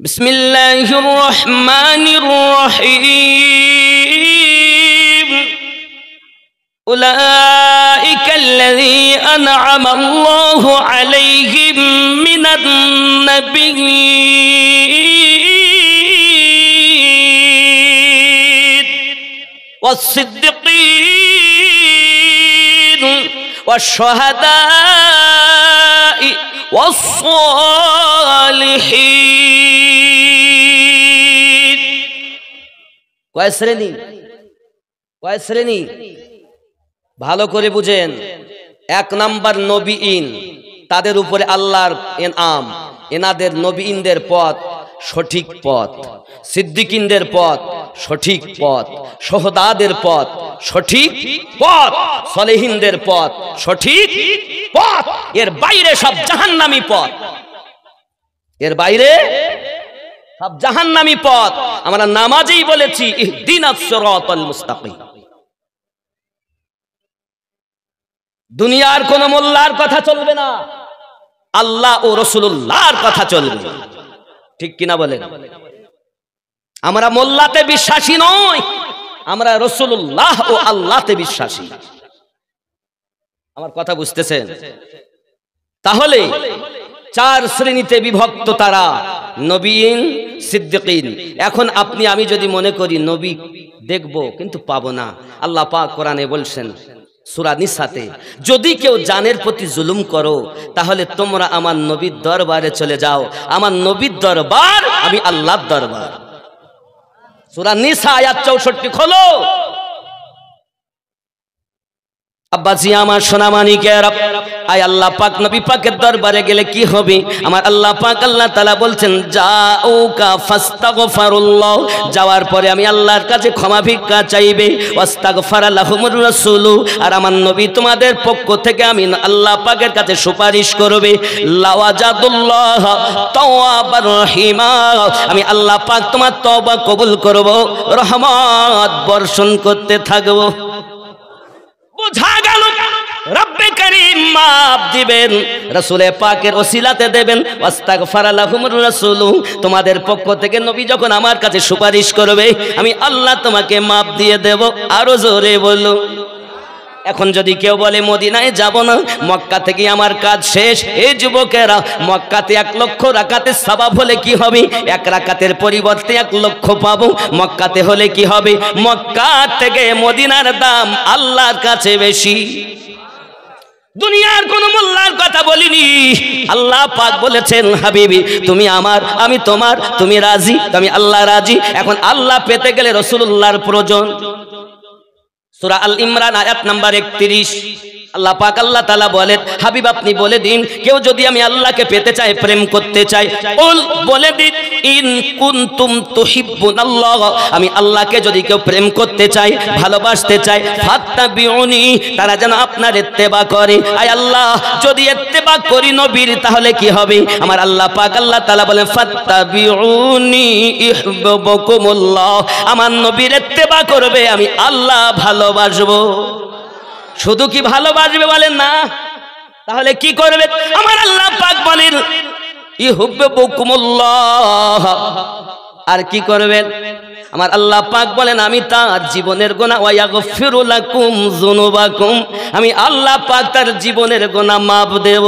بسم الله الرحمن الرحيم أولئك الذين أنعم الله عليهم من النبيين والصديقين والشهداء والصالحين কয় শ্রেণী ভালো করে বুঝেন। এক নাম্বার নবীন, তাদের উপরে আল্লাহর ইনাম, এনাদের নবীনদের পথ সঠিক পথ, সিদ্দিকিনদের পথ সঠিক পথ, শহদাদের পথ সঠিক পথ, সলেহিনদের পথ সঠিক পথ। এর বাইরে সব জাহান্নামী পথ, এর বাইরে সব জাহান্নামী পথ। আমরা নামাজেই বলেছি ইহদিনাস সিরাতাল মুস্তাকিম। দুনিয়ার কোন মোল্লার কথা চলবে না, আল্লাহ ও রাসূলুল্লাহর কথা চলবে। ঠিক কিনা বলেন? আমরা মোল্লাতে বিশ্বাসী নই, আমরা রাসূলুল্লাহ ও আল্লাহতে বিশ্বাসী। আমার কথা বুঝতেছেন? তাহলে চার শ্রেণীতে বিভক্ত তারা, নবীন, সিদ্দিকিন। এখন আপনি আমি যদি মনে করি নবী দেখব কিন্তু পাবো না, আল্লাহ পাক কোরআনে বলছেন সূরা নিসাতে, যদি কেউ জানের প্রতি জুলুম করো তাহলে তোমরা আমার নবীর দরবারে চলে যাও। আমার নবীর দরবার আমি আল্লাহর দরবার। সূরা নিসা আয়াত 64 খোলো। আব্বাজি আমার সোনামানিকের, আয় আল্লাহ পাক নবী পাকের দরবারে গেলে কি হবে? আমার আল্লাহ পাক আল্লাহ তাআলা বলছেন জাউকা ফাস্তাগফিরুল্লাহ, যাওয়ার পরে আমি আল্লাহর কাছে ক্ষমা ভিক্ষা চাইবে, ওয়াস্তাগফারা লাহুমুর রাসূলু, আর আমার নবী তোমাদের পক্ষ থেকে আমি আল্লাহ পাকের কাছে সুপারিশ করবে। লাওয়াজাদুল্লাহ তাওয়াবার রহিমা, আমি আল্লাহ পাক তোমার তওবা কবুল করব, রহমত বর্ষণ করতে থাকব। বোঝা গেল রব্বে করিম মাফ দিবেন, রাসূলে পাকের ওসিলাতে দেবেন। ওয়াস্তাগফারা লাহুমুর রাসূলু, তোমাদের পক্ষ থেকে নবী যখন আমার কাছে সুপারিশ করবে আমি আল্লাহ তোমাকে মাফ দিয়ে দেব। আরো জোরে বলো। এখন যদি কেউ বলে মদিনায় যাব না, মক্কা থেকে আমার কাজ শেষ, এই যুবকেরা মক্কাতে 1 লক্ষ রাকাতের সওয়াব হলে কি হবে? 1 রাকাতের পরিবর্তে 1 লক্ষ পাবো। মক্কাতে হলে কি হবে? মক্কা থেকে মদিনার দাম আল্লাহর কাছে বেশি। দুনিয়ার কোন মোল্লার কথা বলিনি, আল্লাহ পাক বলেছেন হাবিবি তুমি আমার, আমি তোমার, তুমি রাজি, আমি আল্লাহ রাজি। এখন আল্লাহ পেতে গেলে রাসূলুল্লাহর প্রয়োজন। সূরা আল ইমরান আয়াত নাম্বার 31 আল্লাহ পাক আল্লাহ তাআলা বলেন হাবিব আপনি বলে দিন, কেউ যদি আমি আল্লাহকে পেতে চায়, প্রেম করতে চায়, বলে দিন ইন কুনতুম তুহিব্বুনাল্লাহ, আমি আল্লাহকে যদি কেউ প্রেম করতে চায়, ভালোবাসতে চায়, ফাত্তাবিউনি, তারা যেন আপনার ইত্তেবা করে। আয় আল্লাহ যদি ইত্তেবা করি নবীর তাহলে কি হবে? আমার আল্লাহ পাক আল্লাহ তাআলা বলেন ফাত্তাবিউনি ইউহিব্বুকুমুল্লাহ, আমার নবীর ইত্তেবা করবে আমি আল্লাহ ভালোবাসবো। শুধু কি ভালোবাসবে বলেন না, তাহলে কি করবে? আমার আল্লাহ পাক বলেন ইউহিব্বুকুমুল্লাহ, আর কি করবেন? আমার আল্লাহ পাক বলেন আমি তার জীবনের গুনাহ ওয়া ইয়াগফিরু লাকুম যুনুবাকুম, আমি আল্লাহ পাক তার জীবনের গুনাহ মাফ দেব।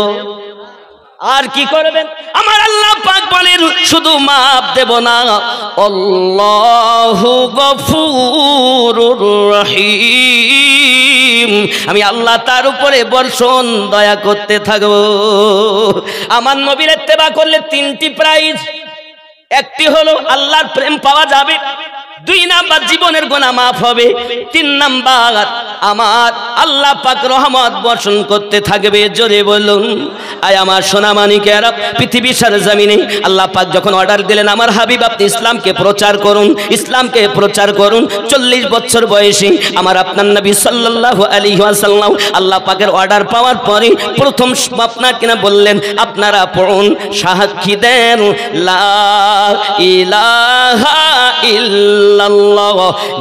আর কি করবেন? আমার আল্লাহ পাক বলেন শুধু মাফ দেব না, আল্লাহু গফুরুর রহিম, আমি আল্লাহ তার উপরে বর্ষণ দয়া করতে থাকব। আমার নবীর ইত্তেবা করলে 3টি প্রাইজ। একটি হলো আল্লাহর প্রেম পাওয়া যাবে, 2 নাম্বার জীবনের গুনাহ মাফ হবে, 3 নাম্বার আমার আল্লাহ পাক রহমত বর্ষণ করতে থাকবে। জোরে বলুন। আয় আমার সোনামানিকেরা, পৃথিবীর সরজমিনে আল্লাহ পাক যখন অর্ডার দিলেন আমার হাবিব আপনি ইসলামকে প্রচার করুন, ইসলামকে প্রচার করুন, 40 বছর বয়সে আমার আপনার নবী সাল্লাল্লাহু আলাইহি ওয়াসাল্লাম আল্লাহ পাকের অর্ডার পাওয়ার পরে প্রথম আপনার কিনা বললেন আপনারা পড়ুন, সাক্ষী দেন লা ইলাহা ইল্লাল্লাহ,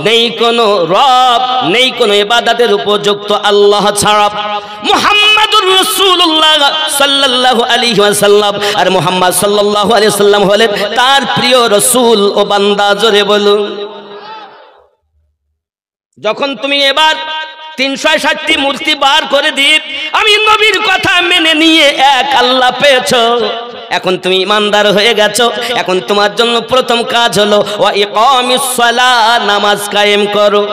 নেই কোনো রব, নেই কোনো ইবাদত ইবাদতের উপযুক্ত আল্লাহ ছাড়া। মুহাম্মাদুর রাসূলুল্লাহ সাল্লাল্লাহু আলাইহি ওয়াসাল্লাম, আর মুহাম্মদ সাল্লাল্লাহু আলাইহি ওয়াসাল্লাম হলেন তার প্রিয় রাসূল ও বান্দা। জোরে বলুন। যখন তুমি এবার 360টি মূর্তি বার করে দিয়ে আমি নবীর কথা মেনে নিয়ে এক আল্লাহ পেয়েছো, এখন তুমি ইমানদার হয়ে গেছো। এখন তোমার জন্য প্রথম কাজ হলো ওয়া ইকামিস সালাহ, নামাজ কায়েম করো।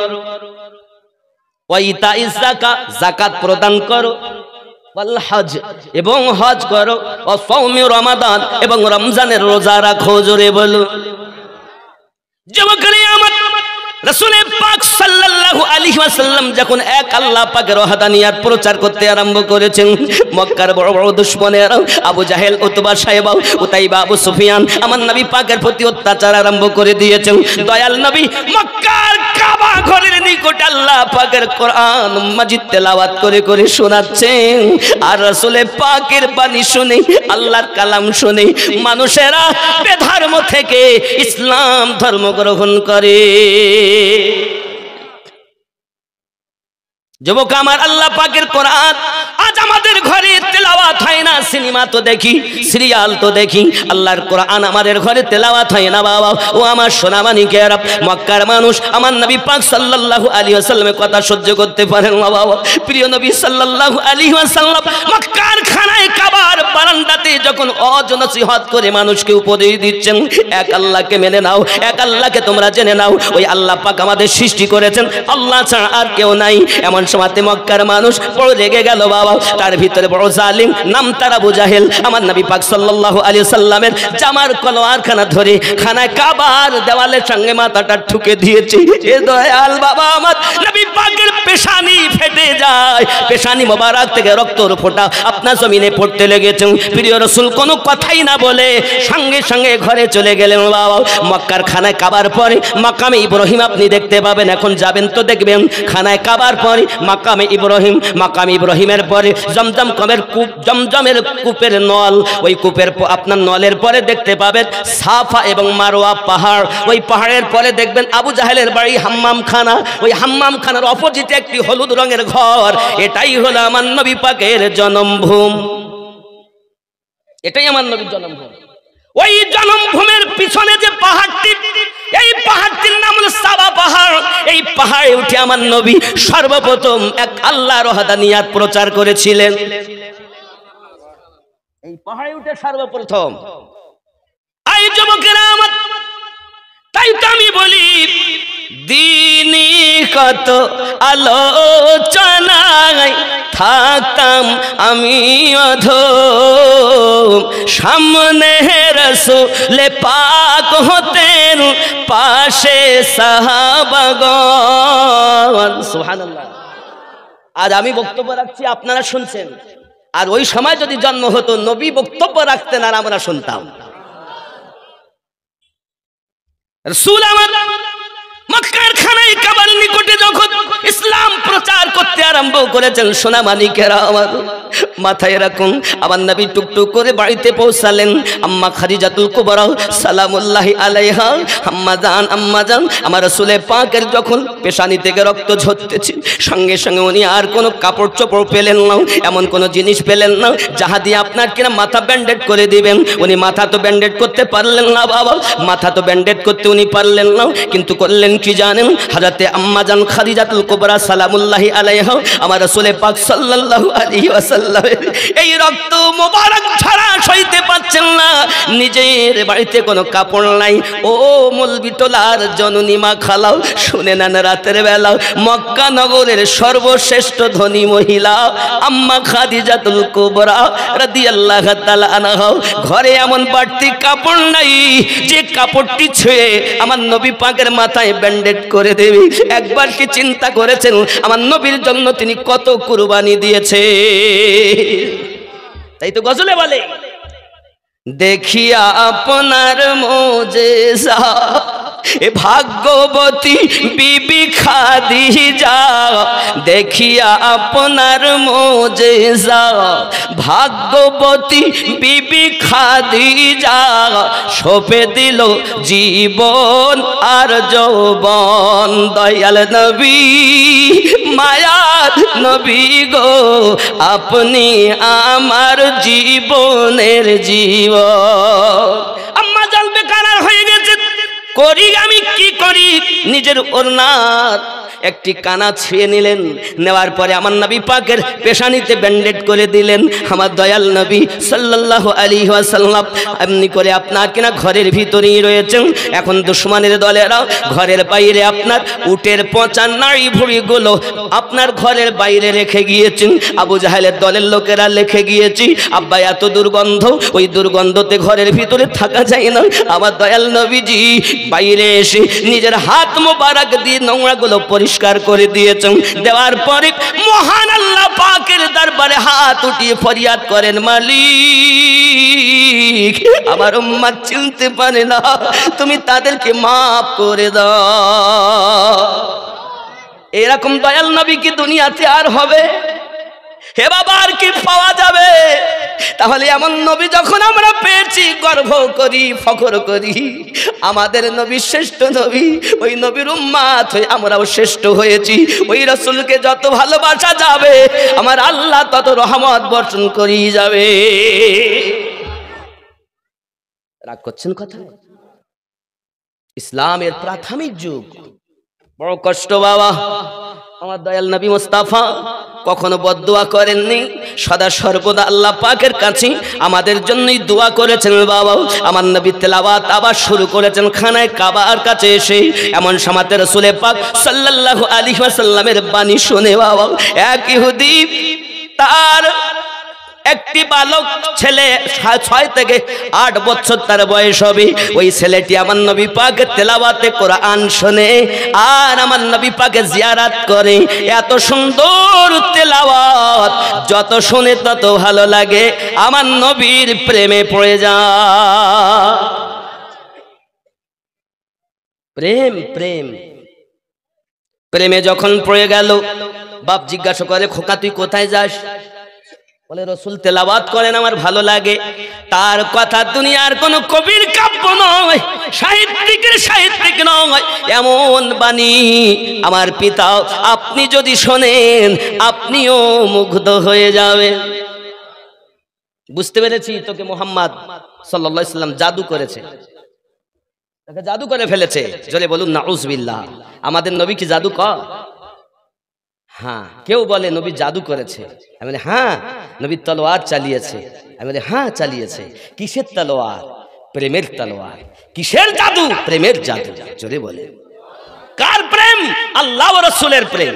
ওয়া ইতাইজ যাকাত, যাকাত প্রদান করো। ওয়াল হজ, এবং হজ করো। ও সাওমি রমাদান, এবং রমজানের রোজা রাখো। জোরে বলো। যুবকরা আমার, রাসূল পাক সাল্লাল্লাহু আলাইহি ওয়াসাল্লাম যখন এক আল্লাহ পাকের ওয়াহদানিয়াত প্রচার করতে আরম্ভ করেছেন, মক্কার বড় বড় দুশমনেরা আবু জাহেল, উতবা, সাইবা, উতাইবা, আবু সুফিয়ান আমার নবী পাকের প্রতি অত্যাচার আরম্ভ করে দিয়েছেন। দয়াল নবী মক্কার কাবা ঘরের নিকট আল্লাহ পাকের কোরআন মাজিদ তেলাওয়াত করে করে শোনাচ্ছেন। আর রাসূল পাকের বাণী শুনে, আল্লাহর কালাম শুনে মানুষেরা বেধর্ম থেকে ইসলাম ধর্ম গ্রহণ করে। যুবক আমার, আল্লাহ পাকের কোরআন আজ আমাদের ঘরে তেলাওয়াত হয় না। সিনেমা তো দেখি, সিরিয়াল তো দেখি, আল্লাহর কোরআন আমাদের ঘরে তেলাওয়াত হয় না বাবা। ও আমার সোনামানিকেরা, মক্কার মানুষ আমার নবী পাক সাল্লাল্লাহু আলাইহি ওয়াসাল্লামের কথা সহ্য করতে পারেন না বাবা। প্রিয় নবী সাল্লাল্লাহু আলাইহি ওয়াসাল্লাম মক্কার খানায় কাবার বারান্দাতে যখন ওয়াজ নসিহত করে মানুষকে উপদেশ দিচ্ছেন, এক আল্লাহকে মেনে নাও, এক আল্লাহকে তোমরা জেনে নাও। ওই আল্লাহ পাক আমাদের সৃষ্টি করেছেন, আল্লাহ ছাড়া আর কেউ নাই। এমন সময়তে মক্কার মানুষ বড় রেগে গেল বাবা। তার ভিতরে বড় জালিম, নাম তার আবু জাহেল আমার নবী পাক সাল্লাল্লাহু আলাইহি ওয়াসাল্লামের জামার কলোয়ারখানা ধরে খানায় কাবার দেওয়ালের সঙ্গে মাথাটা ঠুকে দিয়েছে। এ দয়াল বাবা, আমার নবী পাকের পেশানি ফেটে যায়, পেশানি মোবারক থেকে রক্তর ফোঁটা আপনার জমিনে পড়তে লেগেছে। প্রিয় রাসূল কোনো কথাই না বলে সঙ্গে সঙ্গে ঘরে চলে গেলেন বাবা। মক্কার খানায় কাবার পরে মাকামে ইব্রাহিম আপনি দেখতে পাবেন, এখন যাবেন তো দেখবেন। খানায় কাবার পরে মাকামে ইব্রাহিম, মাকামে ইব্রাহিমের পরে জমজম কমের কূপ, জমজমের কূপের নল, ওই কূপের আপনার নলের পরে দেখতে পাবেন সাফা এবং মারওয়া পাহাড়। ওই পাহাড়ের পরে দেখবেন আবু জাহেলের বাড়ি হাম্মামখানা, ওই হাম্মামখানার অপোজিটে একটি হলুদ রঙের ঘর। এটাই হলো আমার নবী পাকের জন্মভূমি, এটাই আমার নবীর জন্মভূমি। ওই জন্মভূমির পিছনে যে পাহাড়টি, এই পাহাড়টির নাম হলো সাবা পাহাড়। এই পাহাড়ে উঠে আমার নবী সর্বপ্রথম এক আল্লাহর ওয়াহদানিয়াত প্রচার করেছিলেন। এই পাহাড়ে উঠে সর্বপ্রথম। এই যুবকেরা আমার, তাই তো আমি বলি দিনী কত আলোচনায় থাকতাম আমি অধম, সামনে রাসূল পাক হতেন, পাশে সাহাবাগণ। সুবহানাল্লাহ। আজ আমি বক্তব্য রাখছি, আপনারা শুনছেন। আর ওই সময় যদি জন্ম হতো, নবী বক্তব্য রাখতেন আর আমরা শুনতাম। রাসূল আমার মক্কার খানায় কাবার নিকটে যখন ইসলাম প্রচার করতে আরম্ভ করেছেন, সোনা মানিকেরা আমার মাথায় রাখুন, আমার নবী টুকটুক করে বাড়িতে পৌঁছালেন। আম্মা খাদিজাতুল কুবরা সালামুল্লাহি আলাইহা, আম্মা জান আমার রাসূল পাকের যখন পেশানি থেকে রক্ত ঝরতেছে, সঙ্গে সঙ্গে উনি আর কোনো কাপড় চোপড় পেলেন না, এমন কোনো জিনিস পেলেন না যাহা দিয়ে আপনার কিনা মাথা ব্যান্ডেড করে দিবেন। উনি মাথা তো ব্যান্ডেড করতে পারলেন না বাবা, মাথা তো ব্যান্ডেড করতে উনি পারলেন না, কিন্তু করলেন কি জানেন? হযরতে আম্মা জান খাদিজাতুল কুবরা সালামুল্লাহি আলাইহা আমার রাসূল পাক সাল্লাল্লাহু আলাইহি ওয়াসাল্লাম এই রক্ত মোবারক ঝরা সইতে পারছেন না, নিজের বাড়িতে কোনো কাপড় নাই। ও মলবিটোলার জননী মা খালাও, শুনে নেন, রাতের বেলা মক্কা নগরের সর্বশ্রেষ্ঠ ধনী মহিলা আম্মা খাদিজাতুল কুবরা রাদিয়াল্লাহু তাআলা আনহা ঘরে এমন বাড়তি কাপড় নাই যে কাপড়টি ছুঁয়ে আমার নবী পাকের মাথায় ব্যান্ডেড করে দেবে। একবার কি চিন্তা করেছেন আমার নবীর জন্য তিনি কত কুরবানি দিয়েছে? তাই তো গজলে বলে, দেখিয়া আপনার মোজেজা এ ভাগ্যবতী বিবি খাদিজা, দেখিয়া আপনার মোজেজা ভাগ্যবতী বিবি খাদিজা, সঁপে দিল জীবন আর যৌবন। দয়াল নবী মায়ার নবী গো আপনি আমার জীবনের জীবন। আম্মা জান বেকারার হয়ে গেছে, করি আমি কি করি, নিজের ওড়নার একটি কানা ছিঁড়ে নিলেন, নেওয়ার পরে আমার নবী পাকের পেশানিতে ব্যান্ডেড করে দিলেন। আমার দয়াল নবী সাল্লাল্লাহু আলাইহি ওয়াসাল্লাম এমনি করে আপনার কিনা ঘরের ভিতরেই রয়েছেন। এখন দুশমনের দলেরা ঘরের বাইরে আপনার উটের পচা নাড়ি ভুঁড়িগুলো আপনার ঘরের বাইরে রেখে গিয়েছেন। আবু জাহেলের দলের লোকেরা রেখে গিয়েছি, আব্বা এত দুর্গন্ধ, ওই দুর্গন্ধতে ঘরের ভিতরে থাকা যায় না। আমার দয়াল নবীজি বাইরে এসে নিজের হাত মোবারক দিয়ে নোংরাগুলো পরিষ্কার করে দিয়েছেন। দেওয়ার পরে মহান আল্লাহ পাকের দরবারে হাত উঠিয়ে ফরিয়াদ করেন, মালিক আমার উম্মত চিনতে পারে না, তুমি তাদেরকে মাফ করে দাও। এরকম দয়াল নবী কি দুনিয়াতে আর হবে? হে বাবা, আর কি পাওয়া যাবে? তাহলে এমন নবী যখন আমরা পেয়েছি, গর্ব করি, ফখর করি। আমাদের নবী শ্রেষ্ঠ নবী, ওই নবীর উম্মত হয়ে আমরাও শ্রেষ্ঠ হয়েছি। ওই রাসূলকে যত ভালোবাসা যাবে, আমার আল্লাহ তত রহমত বর্ষণ করি যাবে। রাগ করছেন কথা? ইসলামের প্রাথমিক যুগ বড় কষ্ট বাবা। আমার দয়াল নবী মুস্তাফা কখনো বদদুয়া করেননি, সদা সর্বদা আল্লাহ পাকের কাছে আমাদের জন্যই দোয়া করেছেন বাবা। আমার নবী তেলাওয়াত আবার শুরু করেছেন খানায় কাবার কাছে এসে। এমন সময়তে রাসূল পাক সাল্লাল্লাহু আলাইহি ওয়াসাল্লামের বাণী শুনে বাবা, এক ইহুদি তার একটি বালক ছেলে 6 থেকে 8 বছর তার বয়স হবে। ওই ছেলেটি আমার নবী পাকের তেলাওয়াতে কোরআন শুনে আর আমার নবী পাকে জিয়ারত করে। এত সুন্দর তেলাওয়াত, যত শুনে তত ভালো লাগে, আমার নবীর প্রেমে পড়ে যায়। প্রেম প্রেম প্রেমে যখন পড়ে গেল, বাপ জিজ্ঞাসা করে, খোকা তুই কোথায় যাস? বলে রাসূল তেলাওয়াত করেন, আমার ভালো লাগে। তার কথা দুনিয়ার কোন কবির কাব্য নয়, সাহিত্যিক নয়, এমন বাণী আমার পিতা আপনি যদি শোনেন আপনিও মুগ্ধ হয়ে যাবেন। বুঝতে পেরেছি তোকে মুহাম্মদ সাল্লাল্লাহু আলাইহি ওয়াসাল্লাম জাদু করেছে, তাকে জাদু করে ফেলেছে। জোরে বলুন নাউযুবিল্লাহ। আমাদের নবী কি জাদু করে? হ্যাঁ। কেউ বলে নবী জাদু করেছে, আমি বলি হ্যাঁ। নবী তলোয়ার চালিয়েছে, আমি বলি হ্যাঁ চালিয়েছে। কিসের তলোয়ার? প্রেমের তলোয়ার। কিসের জাদু? প্রেমের জাদু। জোরে বলে। কার প্রেম? আল্লাহ ও রাসূলের প্রেম।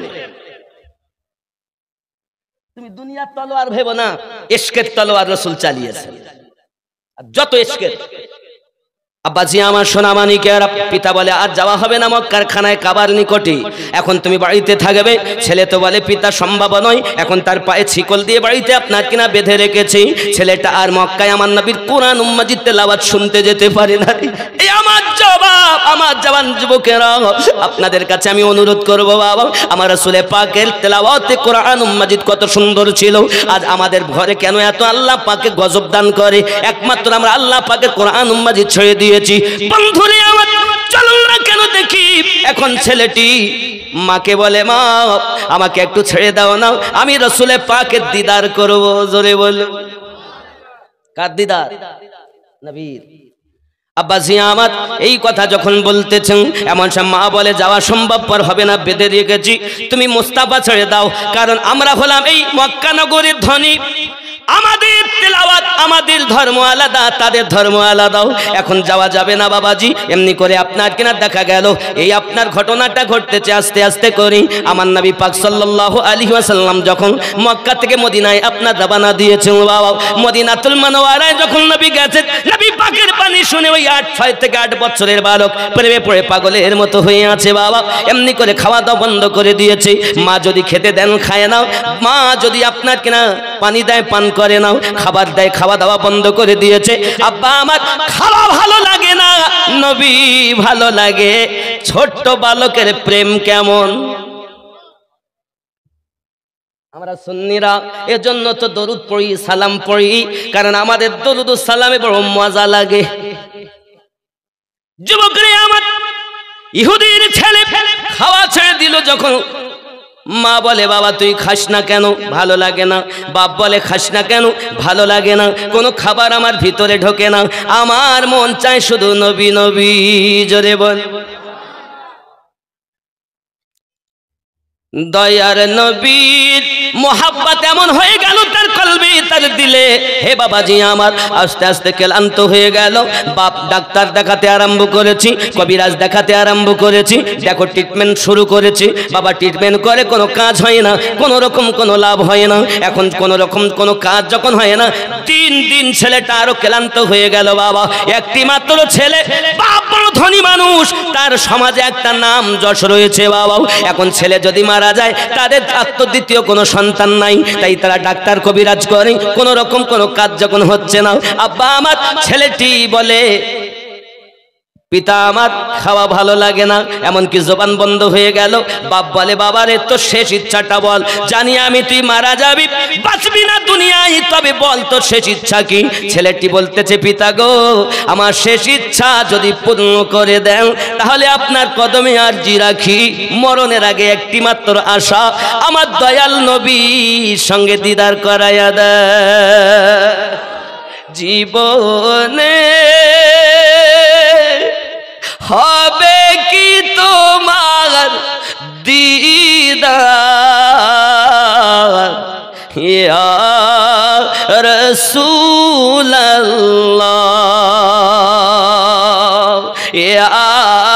তুমি দুনিয়ার তলোয়ার ভেবো না, ইশকের তলোয়ার রাসূল চালিয়েছেন। আর যত ইশকের আব্বাজি আমার সোনা মানিকের পিতা বলে আর যাওয়া হবে না মক্কার খানায় কাবার নিকটে, এখন তুমি বাড়িতে থাকবে। ছেলে তো বলে পিতা সম্ভব নয়, এখন তার পায়ে শিকল দিয়ে বাড়িতে আপনার কিনা বেঁধে রেখেছি। ছেলেটা আর মক্কায় আমার নবীর কোরআন মাজিদ তেলাওয়াত শুনতে যেতে পারে না। এই আমার জবাব, আমার জওয়ান যুবকেরা, আপনাদের কাছে আমি অনুরোধ করব বাবা, আমার রাসূল পাকের তেলাওয়াতে কোরআন মাজিদ কত সুন্দর ছিল। আজ আমাদের ঘরে কেন এত আল্লাহ পাকে গজব দান করে? একমাত্র আমরা আল্লাহ পাকের কোরআন মাজিদ ছেড়ে দিয়েছি। বন্ধুরে আমার, চলুন না কেন দেখি। এখন ছেলেটি মাকে বলে, মা আমাকে একটু ছেড়ে দাও না, আমি রাসূল পাকের দিদার করব। জোরে বলো। কার দিদার? নবীর। আব্বাজি আমার এই কথা যখন বলতেছেন, এমন সব মা বলে যাওয়া সম্ভবপর হবে না, বেঁধে রেখেছি, তুমি মুস্তাফা ছেড়ে দাও। কারণ আমরা হলাম এই মক্কা নগরীর ধনী, আমাদের তেলাওয়াত, আমাদের ধর্ম আলাদা, তাদের ধর্ম আলাদাও। এখন যাওয়া যাবে না বাবাজি। এমনি করে আপনার কিনা দেখা গেল এই আপনার ঘটনাটা ঘটতেছে আস্তে আস্তে করে। আমার নবী পাক সাল্লাল্লাহু আলাইহি ওয়াসাল্লাম যখন মক্কা থেকে মদিনায় আপনার রওনা দিয়েছেন বাবা, মদিনাতুল মুনাওয়ারায় যখন নবী গেছেন, নবী পাকের বাণী শুনে ওই 6 থেকে 8 বছরের বালক প্রেমে পড়ে পাগলের মতো হয়ে আছে বাবা। এমনি করে খাওয়া দাওয়া বন্ধ করে দিয়েছে। মা যদি খেতে দেন খায় নাও, মা যদি আপনার কিনা পানি দেয় পান করে নাও, খাবার দেয় খাওয়া দাওয়া বন্ধ করে দিয়েছে। আব্বা আমার খাওয়া ভালো লাগে না, নবী ভালো লাগে। ছোট্ট বালকের প্রেম কেমন! আমরা সুন্নিরা এজন্য তো দরুদ পড়ি, সালাম পড়ি, কারণ আমাদের দরুদ ও সালামে বড় মজা লাগে। যুবকরে আমার, ইহুদির ছেলে খাওয়া ছেড়ে দিল যখন মা বলে বাবা তুই খাস না কেন? ভালো লাগে না। বাপ বলে খাস না কেন? ভালো লাগে না। কোনো খাবার আমার ভিতরে ঢোকে না, আমার মন চায় শুধু নবী নবী। জোরে বল। দয়ার নবীর মোহাব্বত এমন হয়ে গেল তার কলবে, তার দিলে। হে বাবাজি আমার, আস্তে আস্তে ক্লান্ত হয়ে গেল। বাপ ডাক্তার দেখাতে আরম্ভ করেছি, কবিরাজ দেখাতে আরম্ভ করেছি, দেখো ট্রিটমেন্ট শুরু করেছি। বাবা ট্রিটমেন্ট করে কোনো কাজ হয় না, কোনো রকম কোনো লাভ হয় না। এখন কোনো রকম কোনো কাজ যখন হয় না, দিন দিন ছেলেটা আরো ক্লান্ত হয়ে গেল। বাবা একটি মাত্র ছেলে, বাপ বড় ধনী মানুষ, তার সমাজে একটা নাম যশ রয়েছে। বাবা এখন ছেলে যদি মারা যায়, তাদের দ্বিতীয় কোনো সন্তান নাই, তাই তারা ডাক্তার কবিরাজ করে, কোনো রকম কোনো কাজ যখন হচ্ছে না, আব্বা আমার ছেলেটি বলে পিতা আমার খাওয়া ভালো লাগে না, এমনকি জবান বন্ধ হয়ে গেল। বাপ বলে বাবারে তোর শেষ ইচ্ছাটা বল, জানি আমি তুই মারা যাবি, বাঁচবি না দুনিয়ায়, তবে বল তোর শেষ ইচ্ছা কি? ছেলেটি বলতেছে পিতা গো, আমার শেষ ইচ্ছা যদি পূর্ণ করে দেন তাহলে আপনার কদমে আরজি রাখি। মরণের আগে একটি মাত্র আশা, আমার দয়াল নবীর সঙ্গে দিদার করাইয়া দেয়। জীবনে হবে কি তোমার দিদার, ইয়া রাসূলুল্লাহ, ইয়া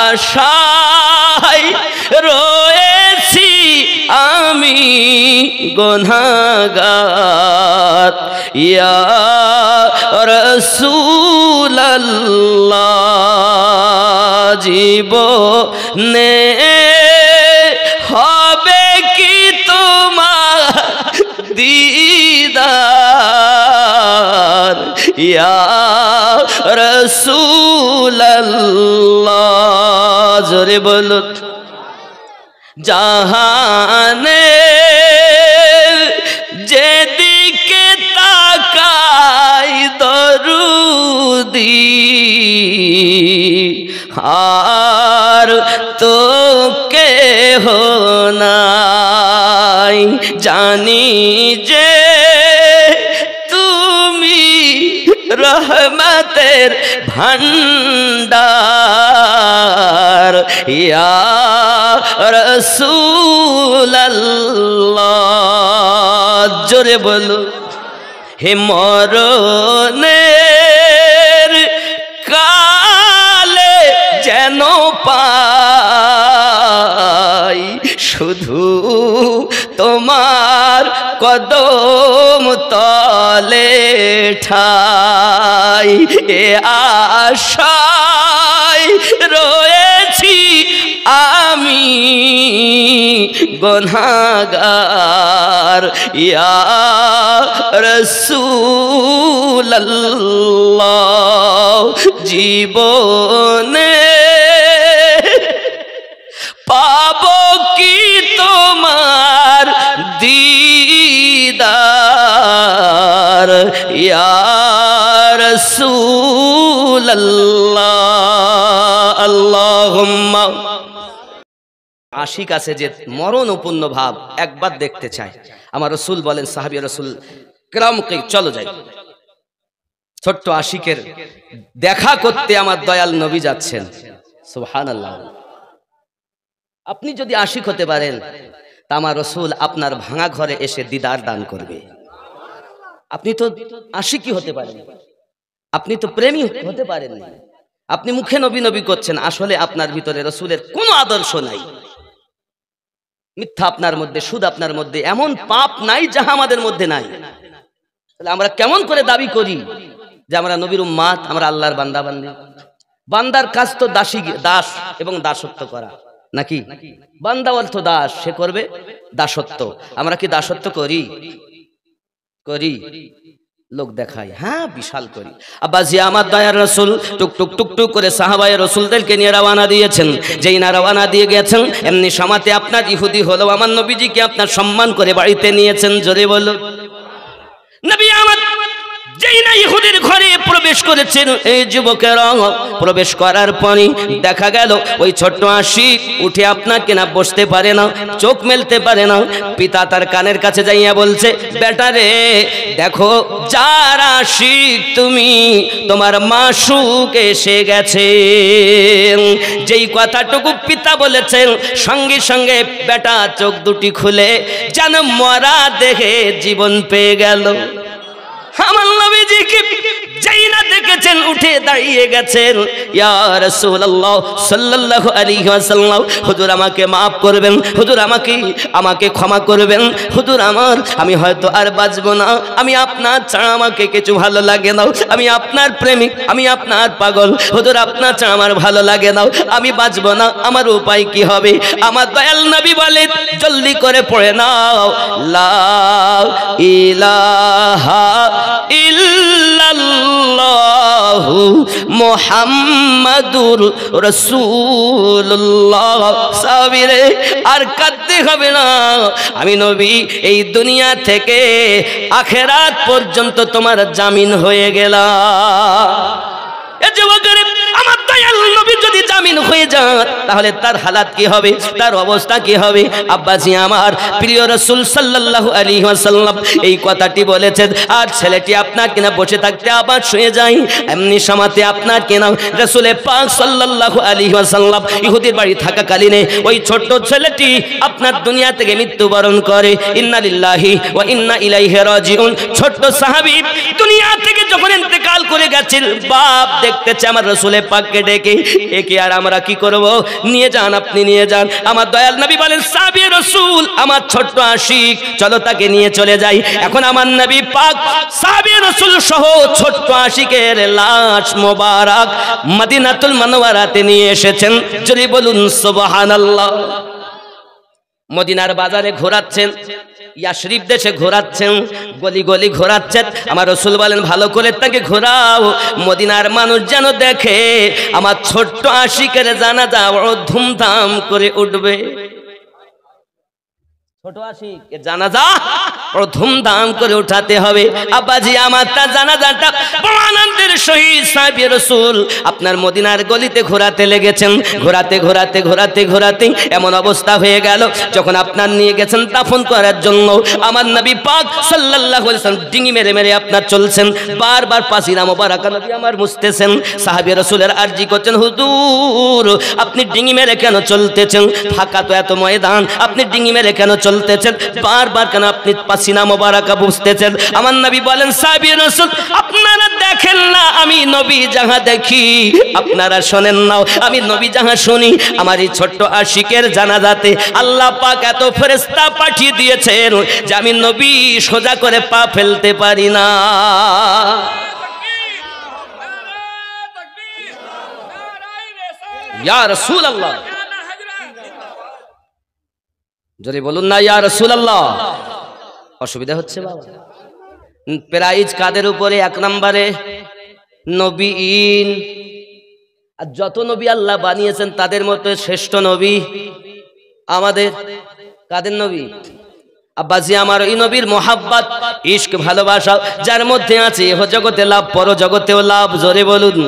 আশায় রয়েছি আমি গুনাহগার, ইয়া রাসূলুল্লাহ, জীবনে হবে কি তোমার দিদার, ইয়া রাসূলুল্লাহ। জোরে বলুন। জাহানে যেদিকে তাকাই দরুদি, আর তো কেহ নাই, জানি যে তুমি রহমতের ভান্ডার, ইয়া রাসূলুল্লাহ। জোরে বলো। হে মরণের কালে যেন পাই শুধু তোমার কদম তলে ঠাই, এ আশায় রয়েছি আমি গুনাহগার, ইয়া রাসূলুল্লাহ। জীবনে পাবো কি তোমার দিদার, ইয়া রাসূলুল্লাহ। আল্লাহুম্মা। আশিক আছে যে মরণপূর্ণ ভাব একবার দেখতে চায়। আমার রাসূল বলেন সাহাবী রাসূল কিরামকে চলো যাই, ছোট্ট আশিকের দেখা করতে আমার দয়াল নবী যাচ্ছেন। সুবহানাল্লাহ। আপনি যদি আশিক হতে পারেন তা আমার রাসূল আপনার ভাঙা ঘরে এসে দিদার দান করবে। আপনি তো আশিকই হতে পারেন, আপনি তো প্রেমী হতে পারেন না, আপনি মুখে নবী নবী করছেন, আসলে আপনার ভিতরে রাসূলের কোনো আদর্শ নাই। মিথ্যা আপনার মধ্যে, সুদ আপনার মধ্যে, এমন পাপ নাই যাহা আমাদের মধ্যে নাই। তাহলে আমরা কেমন করে দাবি করি যে আমরা নবীর উম্মাত, আমরা আল্লাহর বান্দা বান্দি? বান্দার কাজ তো দাস এবং দাসত্ব করা, নাকি? বান্দা অর্থ দাস, সে করবে দাসত্ব। আমরা কি দাসত্ব করি? করি? লোক দেখাই, হ্যাঁ বিশাল করি। আব্বাজি আমার দয়ার রাসূল টুকটুক টুকটুক করে সাহাবায়ে রাসূলদেরকে নিয়ে রওনা দিয়েছেন। যেই না রওনা দিয়ে গেছেন, এমনি সময়তে আপনার ইহুদি হলো আমার নবীজিকে আপনার সম্মান করে বাড়িতে নিয়েছেন। জোরে বলো। নবী আমার যেই না ইহুদির ঘরে প্রবেশ করেছেন এই যুবকেরা। প্রবেশ করার পরই দেখা গেল ওই ছোট্ট আশিক উঠে আপনাকে না বসতে পারে না, চোখ মেলতে পারে না। পিতা তার কানের কাছে যাইয়া বলছে, বেটা রে দেখো যার আশিক তুমি, তোমার মাসুক এসে গেছে। যেই কথাটুকু পিতা বলেছেন সঙ্গে সঙ্গে বেটা চোখ দুটি খুলে যেন মরা দেখে জীবন পেয়ে গেল। আমার নবীজিকে যেই না দেখেছেন উঠে দাঁড়িয়ে গেছেন, ইয়া রাসূলুল্লাহ সাল্লাল্লাহু আলাইহি ওয়াসাল্লাম, হুজুর আমাকে maaf করবেন, হুজুর আমাকে ক্ষমা করবেন, হুজুর আমি হয়তো আর বাঁচব না, আমি আপনার ছাড়া আমাকে কিছু ভালো লাগে না, আমি আপনার প্রেমিক, আমি আপনার পাগল, হুজুর আপনার ছাড়া আমার ভালো লাগে না, আমি বাঁচব না, আমার উপায় কি হবে? আমার দয়াল নবী বলেন, জলদি করে পড়ে নাও লা ইলাহা ইল্লাল্লাহু মুহাম্মাদুর রাসূলুল্লাহ। সাবিরে আর কাঁদতে হবে না, আমি নবী এই দুনিয়া থেকে আখিরাত পর্যন্ত তোমার জামিন হয়ে গেলাম। এ যুবকের আমার দয়াল নবী যদি জামিন হয়ে যান তাহলে তার হালাত কি হবে, তার অবস্থা কি হবে? আব্বাজি আমার প্রিয় রাসূল সাল্লাল্লাহু আলাইহি ওয়াসাল্লাম এই কথাটি বলেছেন, আর ছেলেটি আপনার কিনা বসে থাকতে আবার শুয়ে যায়। এমনি সময়তে আপনার কিনা রাসূল পাক সাল্লাল্লাহু আলাইহি ওয়াসাল্লাম ইহুদির বাড়ি থাকাকালীনে ওই ছোট্ট ছেলেটি আপনার দুনিয়া থেকে মৃত্যুবরণ করে। ইন্না লিল্লাহি ওয়া ইন্না ইলাইহি রাজিউন। ছোট্ট সাহাবী দুনিয়া থেকে যখন ইন্তেকাল করে গেছেন, বাপ দেখতেছে আমার রাসূল পাককে ডেকে, একে আর আমরা কি করব? নিয়ে যান, আপনি নিয়ে যান। আমার দয়াল নবী বলেন, সাহাবী রাসূল আমার ছোট্ট আশিক, চলো তাকে নিয়ে চলে যাই। এখন আমার নবী পাক সাহাবী রাসূল সহ ছোট্ট আশিকের লাশ মোবারক মদিনাতুল মুনাওয়ারাতে নিয়ে এসেছেন। যদি বলুন সুবহানাল্লাহ। মদিনার বাজারে ঘোরাচ্ছেন, ইয়াশরিফ দেশে ঘোরাচ্ছেন, গলি গলি ঘোরাচ্ছেন। আমার রাসূল বলেন, ভালো করে তাকে ঘোরাও, মদিনার মানুষ যেন দেখে আমার ছোট্ট আশিকের জানাজা বড় ধুমধাম করে উঠবে। ছোট আশিক এর জানাজা বড় ধুমধাম করে উঠাতে হবে। আব্বাজি আমার তার জানাজাটা বড় আনন্দের সহিত সাহাবী রাসূল আপনার মদিনার গলিতে ঘোরাতে লেগেছেন। ঘোরাতে ঘোরাতে ঘোরাতে ঘোরাতে এমন অবস্থা হয়ে গেল, যখন আপনার নিয়ে গেছেন দাফন করার জন্য, আমার নবী পাক সাল্লাল্লাহু আলাইহি ওয়াসাল্লাম ডিঙি মেরে মেরে আপনার চলছেন, বারবার পাসিনা মোবারকা নবী আমার মুছতেছেন। সাহাবী রাসূলের আরজি করছেন, হুজুর আপনি ডিঙি মেরে কেন চলতেছেন? ফাঁকা তো এত ময়দান, আপনি ডিঙি মেরে কেন চলতেছেন? বারবার কেন আপনি পাসিনা মোবারকা বুঝতেছেন? আমার নবী বলেন, সাহাবী রাসূল আপনারা দেখেন না আমি নবী যাহা দেখি, আপনারা শোনেন না আমি নবী যাহা শুনি। আমার এই ছোট্ট আশিকের জানাজাতে আল্লাহ পাক এত ফেরেশতা পাঠিয়ে দিয়েছেন যে আমি নবী সোজা করে পা ফেলতে পারি না। ইয়া রাসূলুল্লাহ, যদি বলুন না ইয়া রাসূলুল্লাহ। অসুবিধা হচ্ছে বাবা? প্রাইজ কাদের উপরে? এক নম্বরে নবীন। আর যত নবী আল্লাহ বানিয়েছেন তাদের মধ্যে শ্রেষ্ঠ নবী আমাদের কাদের নবী? আব্বাজি আমার এই নবীর মোহাব্বত, ইশক, ভালোবাসা যার মধ্যে আছে এহ জগতে লাভ, পর জগতেও লাভ। জোরে বলুন।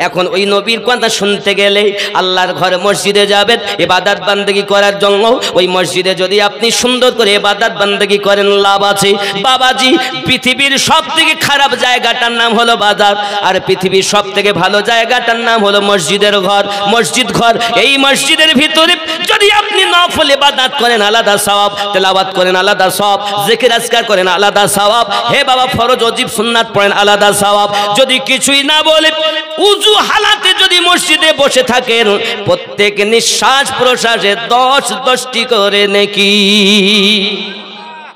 এখন ওই নবীর কথা শুনতে গেলে আল্লাহর ঘরে মসজিদে যাবেন ইবাদত বান্দেগি করার জন্য। ওই মসজিদে যদি আপনি সুন্দর করে ইবাদত বান্দেগি করেন লাভ আছে। বাবাজি পৃথিবীর সবথেকে খারাপ জায়গাটার নাম হলো বাজার, আর পৃথিবীর সবথেকে ভালো জায়গাটার নাম হলো মসজিদের ঘর, মসজিদ ঘর। এই মসজিদের ভিতরে যদি আপনি নফল ইবাদত করেন আলাদা সওয়াব, তেলাওয়াত করেন আলাদা সওয়াব, জিকির আজকার করেন আলাদা সওয়াব, হে বাবা ফরজ ওয়াজিব সুন্নাত পড়েন আলাদা সওয়াব। যদি কিছুই না বলে উযু হালাতে যদি মসজিদে বসে থাকেন প্রত্যেক নিঃশ্বাস প্রশ্বাসে 10টি করে নেকি।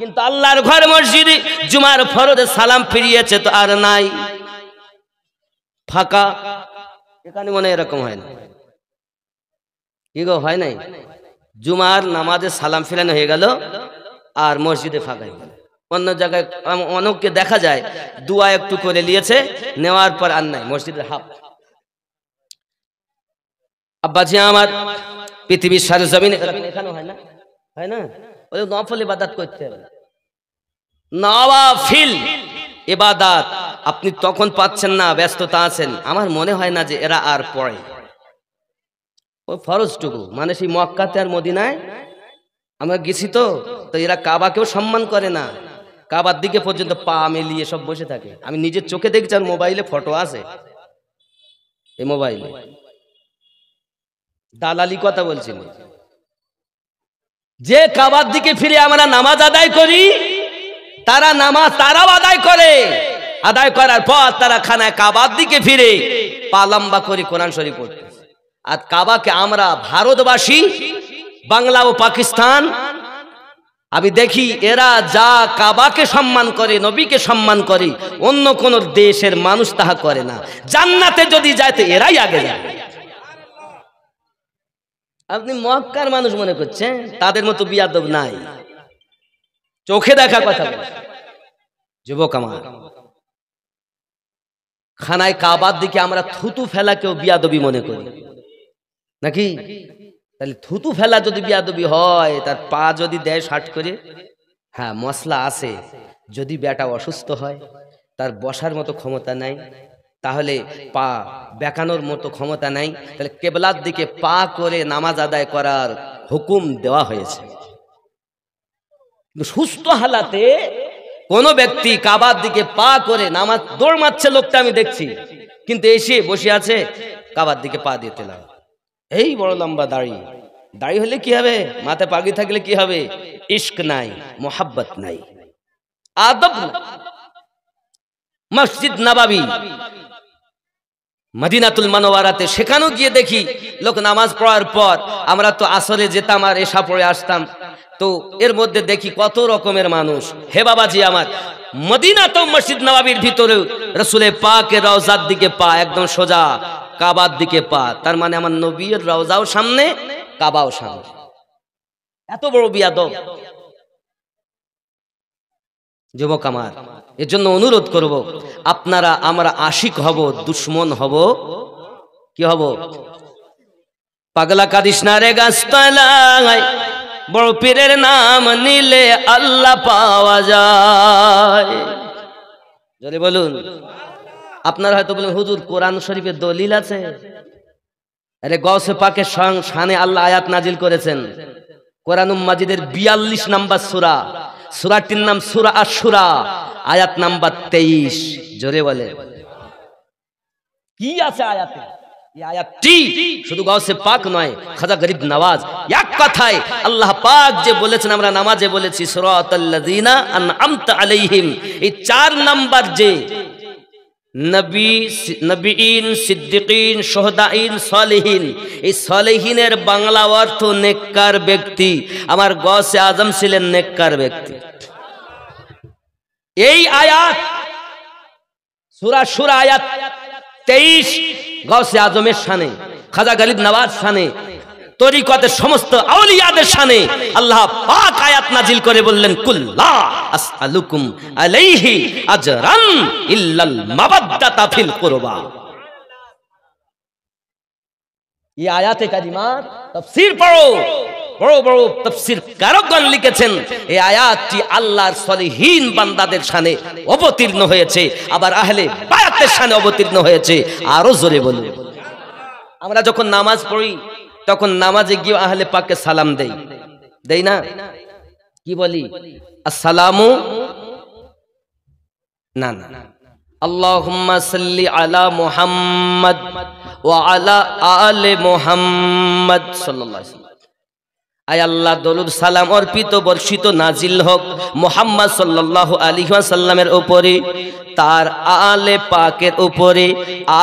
কিন্তু আল্লাহর ঘর মসজিদে জুমার ফরজে সালাম ফিরিয়েছে তো আর নাই, ফাঁকা। এখানে মনে এরকম হয় না কি গো? হয় নাই? জুমার নামাজে সালাম ফিরানো হয়ে গেল আর মসজিদে ফাঁকা হয়ে গেল। অন্য জায়গায় অনেককে দেখা যায় দুয়া একটু করে নিয়েছে, নেওয়ার পর আর নাই, মসজিদের হাফ। আব্বাজি আমার পৃথিবীর সারা জমিনে এখানে হয় না, হয় না? ওই নফল ইবাদত করতে হবে, নওয়াফিল ইবাদত আপনি তখন পাচ্ছেন না, ব্যস্ততা আছেন। আমার মনে হয় না যে এরা আর পড়ে ওই ফরজটুকু, মানে সেই মক্কাতে আর মদিনায় আমরা গেছি তো এরা কাবাকেও সম্মান করে না, কাবার দিকে পর্যন্ত পা মেলিয়ে সব বসে থাকে। আমি নিজের চোখে দেখছি, আর মোবাইলে ফটো আছে, এই মোবাইলে দালালি কথা বলছি না। যে কাবার দিকে ফিরে আমরা নামাজ আদায় করি, তারাও আদায় করে, আদায় করার পর তারা খানায় কাবার দিকে ফিরে পা লম্বা করে কোরআন শরীফ পড়তে। আর কাবাকে আমরা ভারতবাসী, বাংলা ও পাকিস্তান, আমি দেখি এরা যা কাবাকে সম্মান করে, নবীকে সম্মান করে, অন্য কোন দেশের মানুষ তাহা করে না। জান্নাতে যদি যায় তো এরাই আগে যায়। আপনি মক্কার মানুষ মনে করছেন, তাদের মতো বিয়াদব নাই, চোখে দেখা কথা। যুবক আমার, খানায় কাবার দিকে আমরা থুতু ফেলাকেও বিয়াদবি মনে করি নাকি? তাহলে থুতু ফেলা যদি বিয়াদবি হয়, তার পা যদি দেয় শার্ট করে, হ্যাঁ মশলা আছে। যদি বেটা অসুস্থ হয়, তার বসার মতো ক্ষমতা নাই, তাহলে পা বেঁকানোর মতো ক্ষমতা নাই, তাহলে কেবলার দিকে পা করে নামাজ আদায় করার হুকুম দেওয়া হয়েছে। সুস্থ হালাতে কোন ব্যক্তি কাবার দিকে পা করে নামাজ দৌড় মারছে, লোকটা আমি দেখছি, কিন্তু এসে বসে আছে কাবার দিকে পা দিয়ে তেলাওয়াত। এই বড় লম্বা দাড়ি হলে কি হবে, মাথায় পাগড়ি থাকলে কি হবে? ইশক নাই, মোহাব্বত নাই, আদব নাই। মসজিদ নববী মদিনাতুল মুনাওয়ারাতে, সেখানেও গিয়ে দেখি লোক নামাজ পড়ার পর, আমরা তো আসরে যেতাম আর এশা পড়ে আসতাম, তো এর মধ্যে দেখি কত রকমের মানুষ। হে বাবাজি আমার, মদিনাতেও মসজিদ নববীর ভিতরে রাসূলে পাকের রওজার দিকে পা, একদম সোজা কাবার দিকে পা, তার মানে আমার নবীর রওজাও সামনে, কাবাও সামনে। এত বড় বিয়াদব যুবক আমার। এর জন্য অনুরোধ করব, আপনারা আমরা আশিক হব, দুশ্মন হব, কি হব? পাগলা কাদিস না রে গাছতলায়, বড় পীরের নাম নিলে আল্লাহ পাওয়া যায়। যদি বলুন, আপনারা হয়তো বলুন হুজুর কোরআন শরীফের দলিল আছে? আরে গৌসে পাকের শানে আল্লাহ আয়াত নাজিল করেছেন। কোরআনুল মাজিদের 42 নাম্বার সূরা, সূরাটির নাম সূরা আশ-শুরা, আয়াত নাম্বার 23। জোরে বলে কি আছে আয়াতে? এই আয়াতটি শুধু গৌসে পাক নয়, খাজা গরিব নওয়াজ, এক কথায় আল্লাহ পাক যে বলেছেন, আমরা নামাজে বলেছি সিরাতাল্লাযিনা আনআমতা আলাইহিম, এই 4 নাম্বার যে নবীন, সিদ্দিকিন, শুহাদাইন, সালেহিন, এই সালেহিনের বাংলা অর্থ নেককার ব্যক্তি। আমার গৌসে আজম ছিলেন নেককার ব্যক্তি। এই আয়াত সূরা শুরা আয়াত 23 গৌসে আজমের শানে, খাজা গরিব নওয়াজ শানে, তরিকতের সমস্ত আউলিয়াদের শানে আল্লাহ পাক আয়াত নাজিল করে বললেন, কুল্লা আসআলুকুম আলাইহি আজরান ইল্লাল মাওয়াদ্দাতা ফিল কুরবা। এই আয়াতে কারিমার তাফসীর পড়ো, বড় বড় তাফসীর কারকগণ লিখেছেন, এই আয়াতটি আল্লাহর সলিহিন বান্দাদের শানে অবতীর্ণ হয়েছে, আবার আহলে বায়াতের শানে অবতীর্ণ হয়েছে। আরো জোরে বলুন। আমরা যখন নামাজ পড়ি, তখন নামাজে গিয়ে আহলে পাককে সালাম দেই না? কি বলি? আসসালামু না, আল্লাহুম্মা সাল্লি আলা মুহাম্মদ ওয়া আলা আলি মুহাম্মদ সাল্লাল্লাহু আলাইহি ওয়াসাল্লাম। আয় আল্লাহ দরুদ সালাম অর্পিত বর্ষিত নাজিল হোক মুহাম্মদ সাল্লাল্লাহু আলাইহি ওয়াসাল্লামের উপরে, তার আলে পাকের উপরে।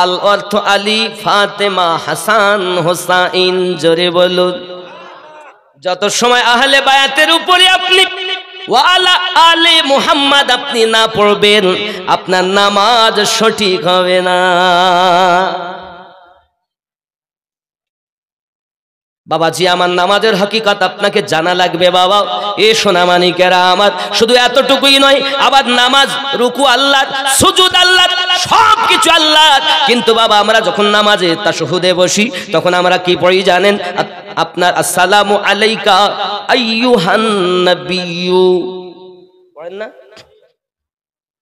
আল অর্থ আলী, ফাতেমা, হাসান, হোসাইন। জোরে বলুন। যত সময় আহলে বায়াতের উপরে আপনি ওয়া আলা আলে মুহাম্মদ আপনি না পড়বেন, আপনার নামাজ সঠিক হবে না। বাবাজি আমার, নামাজের হকিকত আপনাকে জানা লাগবে বাবা। এ সোনামানিকেরা আমার, শুধু এতটুকুই নয়, আবার নামাজ রুকু আল্লাহ, সুজুদ আল্লাহ, সবকিছু আল্লাহ। কিন্তু বাবা আমরা যখন নামাজে তাশাহুদে বসি, তখন আমরা কি পড়ি জানেন? আপনার আসসালামু আলাইকা আইয়ুহান নাবিয়্যু পড়েন না?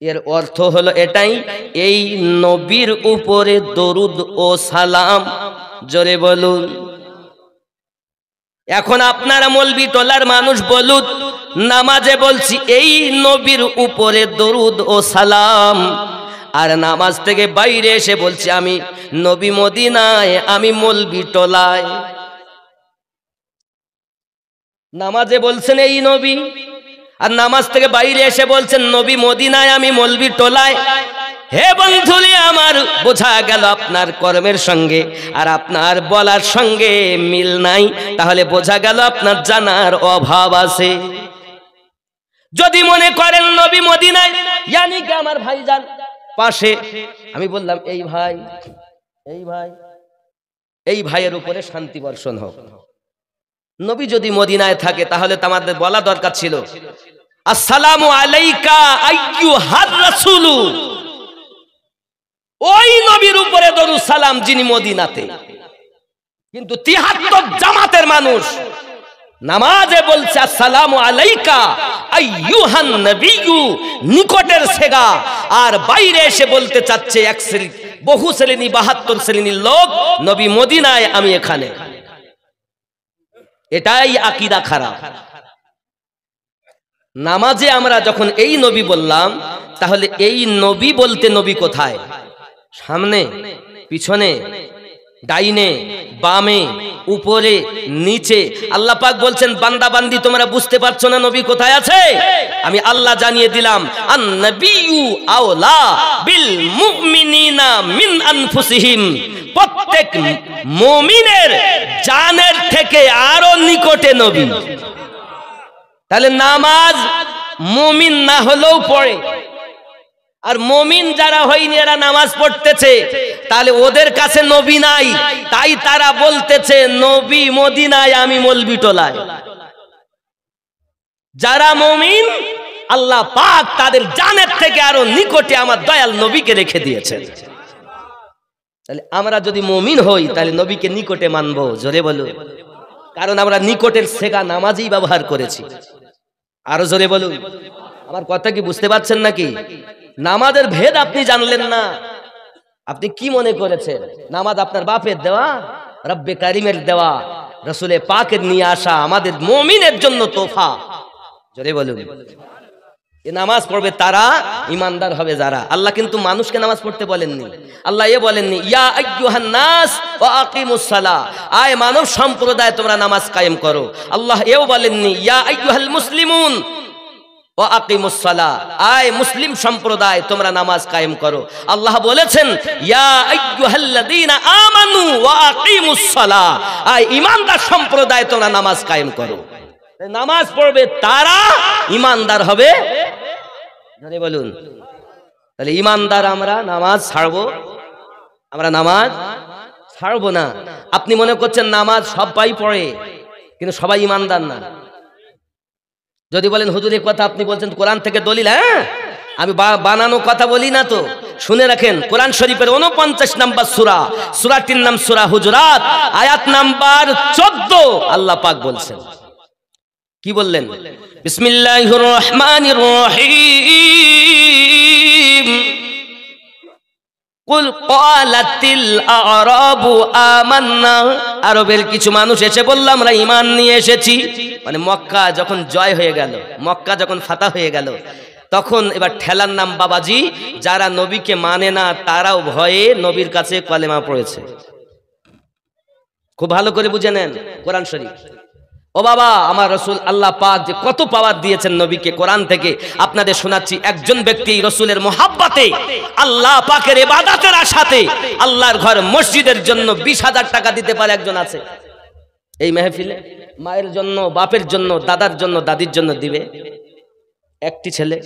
এর অর্থ হলো এটাই, এই নবীর উপরে দরুদ ও সালাম। জোরে বলুন। এখন আপনারা মলবি টলার মানুষ বলুন, নামাজে বলছি এই নবীর উপরে দরুদ ও সালাম, আর নামাজ থেকে বাইরে এসে বলছি আমি নবী মদিনায়, আমি মলবি টলায়। নামাজে বলছেন এই নবী, আর নামাজ থেকে বাইরে এসে বলছেন নবী মদিনায়, আমি মলবি টোলায়। হে বন্ধুলি আমার, বোঝা গেল আপনার কর্মের সঙ্গে আর আপনার বলার সঙ্গে মিল নাই। তাহলে বোঝা গেল আপনার জানার অভাব আছে। যদি মনে করেন নবী মদিনায়, ইয়ানি কি আমার ভাইজান পাশে, আমি বললাম এই ভাই, এই ভাই, এই ভাইয়ের উপরে শান্তি বর্ষণ হোক। নবী যদি মদিনায় থাকে তাহলে তো আমাদের বলা দরকার ছিল আসসালামু আলাইকা আইয়ুহার রাসূলু, ওই নবীর উপরে দরুদ সালাম যিনি মদিনাতে। কিন্তু ৭৩ জামাতের মানুষ নামাজে বলছে আসসালামু আলাইকা আইয়ুহান নবিয়্যু, নিকটের সেগা, আর বাইরে এসে বলতে চাচ্ছে এক শ্রেণী, বহু শ্রেণী, ৭২ শ্রেণীর লোক নবী মদিনায়, আমি এখানে। এটাই আকীদা খারাপ। নামাজে আমরা যখন এই নবী বললাম, তাহলে এই নবী বলতে নবী কোথায়? সামনে, পিছনে, ডাইনে, বামে, উপরে, নিচে? আল্লাহ পাক বলছেন বান্দা বান্দি তোমরা বুঝতে পারছো না নবী কোথায় আছে? আমি আল্লাহ জানিয়ে দিলাম, আন নবিয়্যু আওলা বিল মুমিনিনা মিন আনফুসিহিম, প্রত্যেক মুমিনের জানের থেকে আরো নিকটে নবী। তাহলে নামাজ মুমিন না হলেও পড়ে, আর মুমিন যারা হয়নি এরা নামাজ পড়তেছে, তাহলে ওদের কাছে নবী নাই, তাই তারা বলতেছে নবী মদিনায়, আমি মলবি টোলায়। যারা মুমিন আল্লাহ পাক তাদের জানের থেকে আরো নিকটে আমার দয়াল নবীকে রেখে দিয়েছেন। তাহলে আমরা যদি মুমিন হই তাহলে নবীকে নিকটে মানবো। জোরে বলুন। কারণ আমরা নিকটের সেগা নামাজই ব্যবহার করেছি। আরো জোরে বলুন। আমার কথা কি বুঝতে পারছেন নাকি? নামাজের ভেদ আপনি জানলেন না। আপনি কি মনে করেছেন নামাজ আপনার বাপের দেওয়া, রব্বে কারিমের দেওয়া, রাসূলে পাকের নিয়ে আসা, আমাদের মুমিনের জন্য তোফা? জোরে বলুন। এই নামাজ পড়বে তারা, ইমানদার হবে যারা। আল্লাহ কিন্তু মানুষকে নামাজ পড়তে বলেননি। আল্লাহ এ বলেননি ইয়া আইয়ুহান নাস ওয়া আকিমুস সালাহ, আয় মানব সম্প্রদায় তোমরা নামাজ কায়েম করো। আল্লাহ এও বলেননি ইয়া আইয়ুহাল মুসলিমুন ওয়া আকিমুস সালাহ, আয় মুসলিম সম্প্রদায় তোমরা নামাজ কায়েম করো। আল্লাহ বলেছেন ইয়া আইয়ুহাল্লাযীনা আমানু ওয়া আকিমুস সালাহ, আয় ঈমানদার সম্প্রদায় তোমরা নামাজ কায়েম করো। নামাজ পড়বে তারা, ঈমানদার হবে। জানি বলুন। তাহলে ঈমানদার আমরা, নামাজ ছাড়বো? আমরা নামাজ ছাড়বো না। আপনি মনে করছেন নামাজ সবাই পড়ে, কিন্তু সবাই ঈমানদার না। যদি বলেন হুজুর এই কথা আপনি বলছেন কোরআন থেকে দলিল, হ্যাঁ আমি বানানো কথা বলি না তো। শুনে রাখেন, কোরআন শরীফের 49 নম্বর সূরা, সূরাটির নাম সূরা হুজুরাত, আয়াত নাম্বার 14 আল্লাহ পাক বলছেন, কি বললেন? বিসমিল্লাহির রহমানির রহিম, কুল ক্বালাতিল আ'রাবু আমান্না, আরবের কিছু মানুষ এসে বলল আমরা ঈমান নিয়ে এসেছি। মানে মক্কা যখন জয় হয়ে গেল, মক্কা যখন ফাতা হয়ে গেল, তখন এবার ঠেলার নাম বাবাজি, যারা নবীকে মানে না তারাও ভয়ে নবীর কাছে কলেমা পড়েছে। খুব ভালো করে বুঝে নেন কোরআন শরীফ। ও বাবা, আমার রাসূল আল্লাহ পাক যে কত পাওয়ার দিয়েছেন নবীকে, কোরআন থেকে আপনাদের শোনাচ্ছি। একজন ব্যক্তি রাসূলের মোহাব্বতে, আল্লাহ পাকের ইবাদতের আশাতে আল্লাহর ঘর মসজিদের জন্য 20,000 টাকা দিতে পারে একজন আছে এই মেহফিলে? মায়ের জন্য, বাপের জন্য, দাদার জন্য, দাদির জন্য দিবে একটি ছেলে?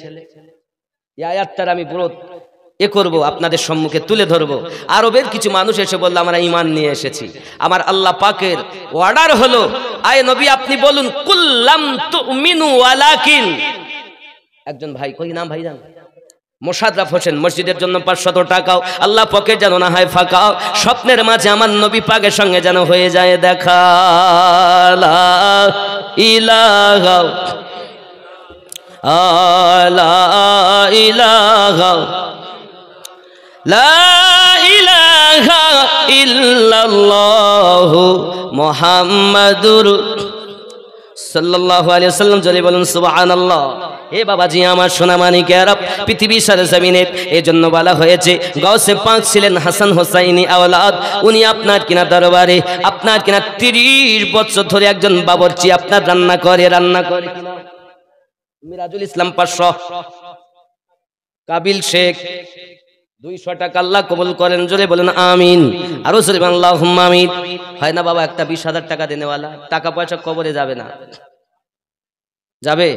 এই আয়াতটার আমি বড় করব, আপনাদের সম্মুখে তুলে ধরবো। আরবের কিছু মানুষ এসে বলল আমরা ঈমান নিয়ে এসেছি। আমার আল্লাহ পাকের অর্ডার হলো, আয় নবী আপনি বলুন কুল্লাম তুমিনু ওয়ালাকিন। একজন ভাই, কই নাম ভাইজান? মোশাররফ হোসেন, মসজিদের জন্য 500 টাকাও আল্লাহ পকেট যেন না হয় ফাঁকাও, স্বপ্নের মাঝে আমার নবী পাকের সঙ্গে যেন হয়ে যায় দেখা। লা ইলাহা লা ইলাহা লা ইলাহা ইল্লাল্লাহু মুহাম্মাদুর সাল্লাল্লাহু আলাইহি ওয়াসাল্লাম জোরে বলুন সুবহানাল্লাহ। হে বাবাজি আমার সোনামানিকেরা, পৃথিবীর সরজমিনে এজন্য বলা হয়েছে গাউসে পাক ছিলেন হাসান হোসাইনি আওলাদ। উনি আপনার কিনা দরবারে আপনার কিনা 30 বছর ধরে একজন বাবরচি আপনার রান্না করে কিনা। মিরাজুল ইসলাম 500, কাবিল শেখ 200 টাকা, আল্লাহ কবুল করেন, জোরে বলুন আমিন। আরো জোরে বলুন আল্লাহুম্মা আমিন। হয় না বাবা একটা 20,000 টাকা দেনেওয়ালা, টাকা পয়সা কবরে যাবে না, যাবে?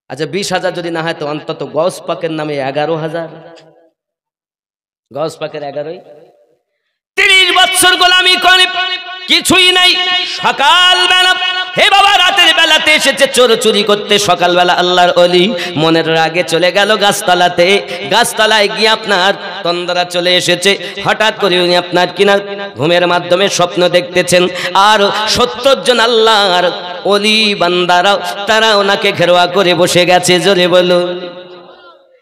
আচ্ছা 20,000 যদি না হয় তো অন্তত গৌস পাকের নামে 11,000, গৌস পাকের 11। 30 বছর গোলামি করে কিছুই নাই। সকাল বেলা হে বাবা রাতের বেলাতে এসেছে চোর চুরি করতে, সকালবেলা আল্লাহর ওলি মনের রাগে চলে গেল গাছতলাতে। গাছতলায় গিয়ে আপনার তন্দ্রা চলে এসেছে। হঠাৎ করে উনি আপনার কিনা ঘুমের মাধ্যমে স্বপ্ন দেখতেছেন, আর 70 জন আল্লাহর ওলি বান্দারা তারা ওনাকে ঘেরোয়া করে বসে গেছে, জোরে বলো।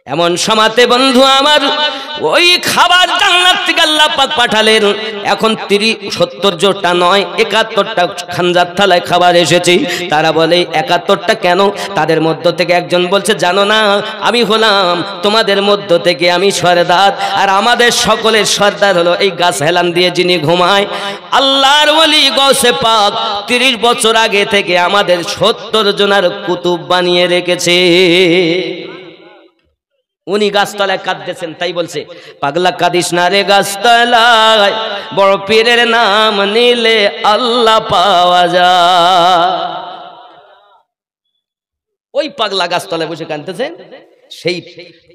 এমন সমাতে বন্ধু আমার ওই খাবার জান্নাত থেকে আল্লাহ পাক পাঠালেন। এখন 70 জোটা নয় 71টা খানজার থালায় খাবার এসেছে। তারা বলে 71টা কেন? তাদের মধ্য থেকে একজন বলছে, জানো না আমি হলাম তোমাদের মধ্য থেকে আমি সরদার, আর আমাদের সকলের সর্দার হলো এই গাছ হেলান দিয়ে যিনি ঘুমায় আল্লাহর ওলি গৌসে পাক 30 বছর আগে থেকে আমাদের 70 জনের কুতুব বানিয়ে রেখেছে। উনি গাছতলায় কাঁদতেছেন, তাই বলছে পাগলা কাঁদিস না রে গাছতলায়, বড় পীরের নাম নিলে আল্লাহ পাওয়া যায়। ওই পাগলা গাছতলায় বসে কাঁদতেছে, সেই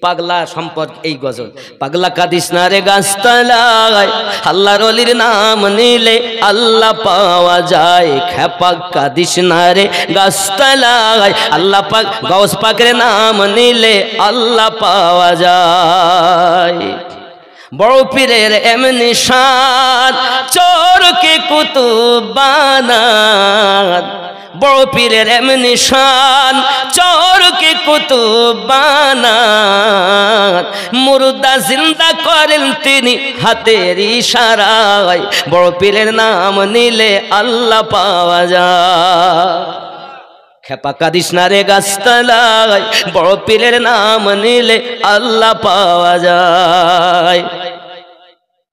পাগলা সম্পর্কে এই গজল। পাগলা কাঁদিস না রে গাছতলায়, আল্লাহর ওলির নাম নিলে আল্লাহ পাওয়া যায়। খেপা কাঁদিস না রে গাছতলায়, আল্লাহ পাক গৌস পাকের নাম নিলে আল্লাহ পাওয়া যায়। বড় পীরের এমনি শান চোরকে কুতুব বানান, বড় পীরের এমনি শান চোরকে কুতুব বানান, মুর্দা জিন্দা করেন তিনি হাতের ইশারায়। বড় পীরের নাম নিলে আল্লাহ পাওয়া যায়। খেপা কাঁদিস না রে গাছতলায়, বড় পীরের নাম নিলে আল্লাহ পাওয়া যায়।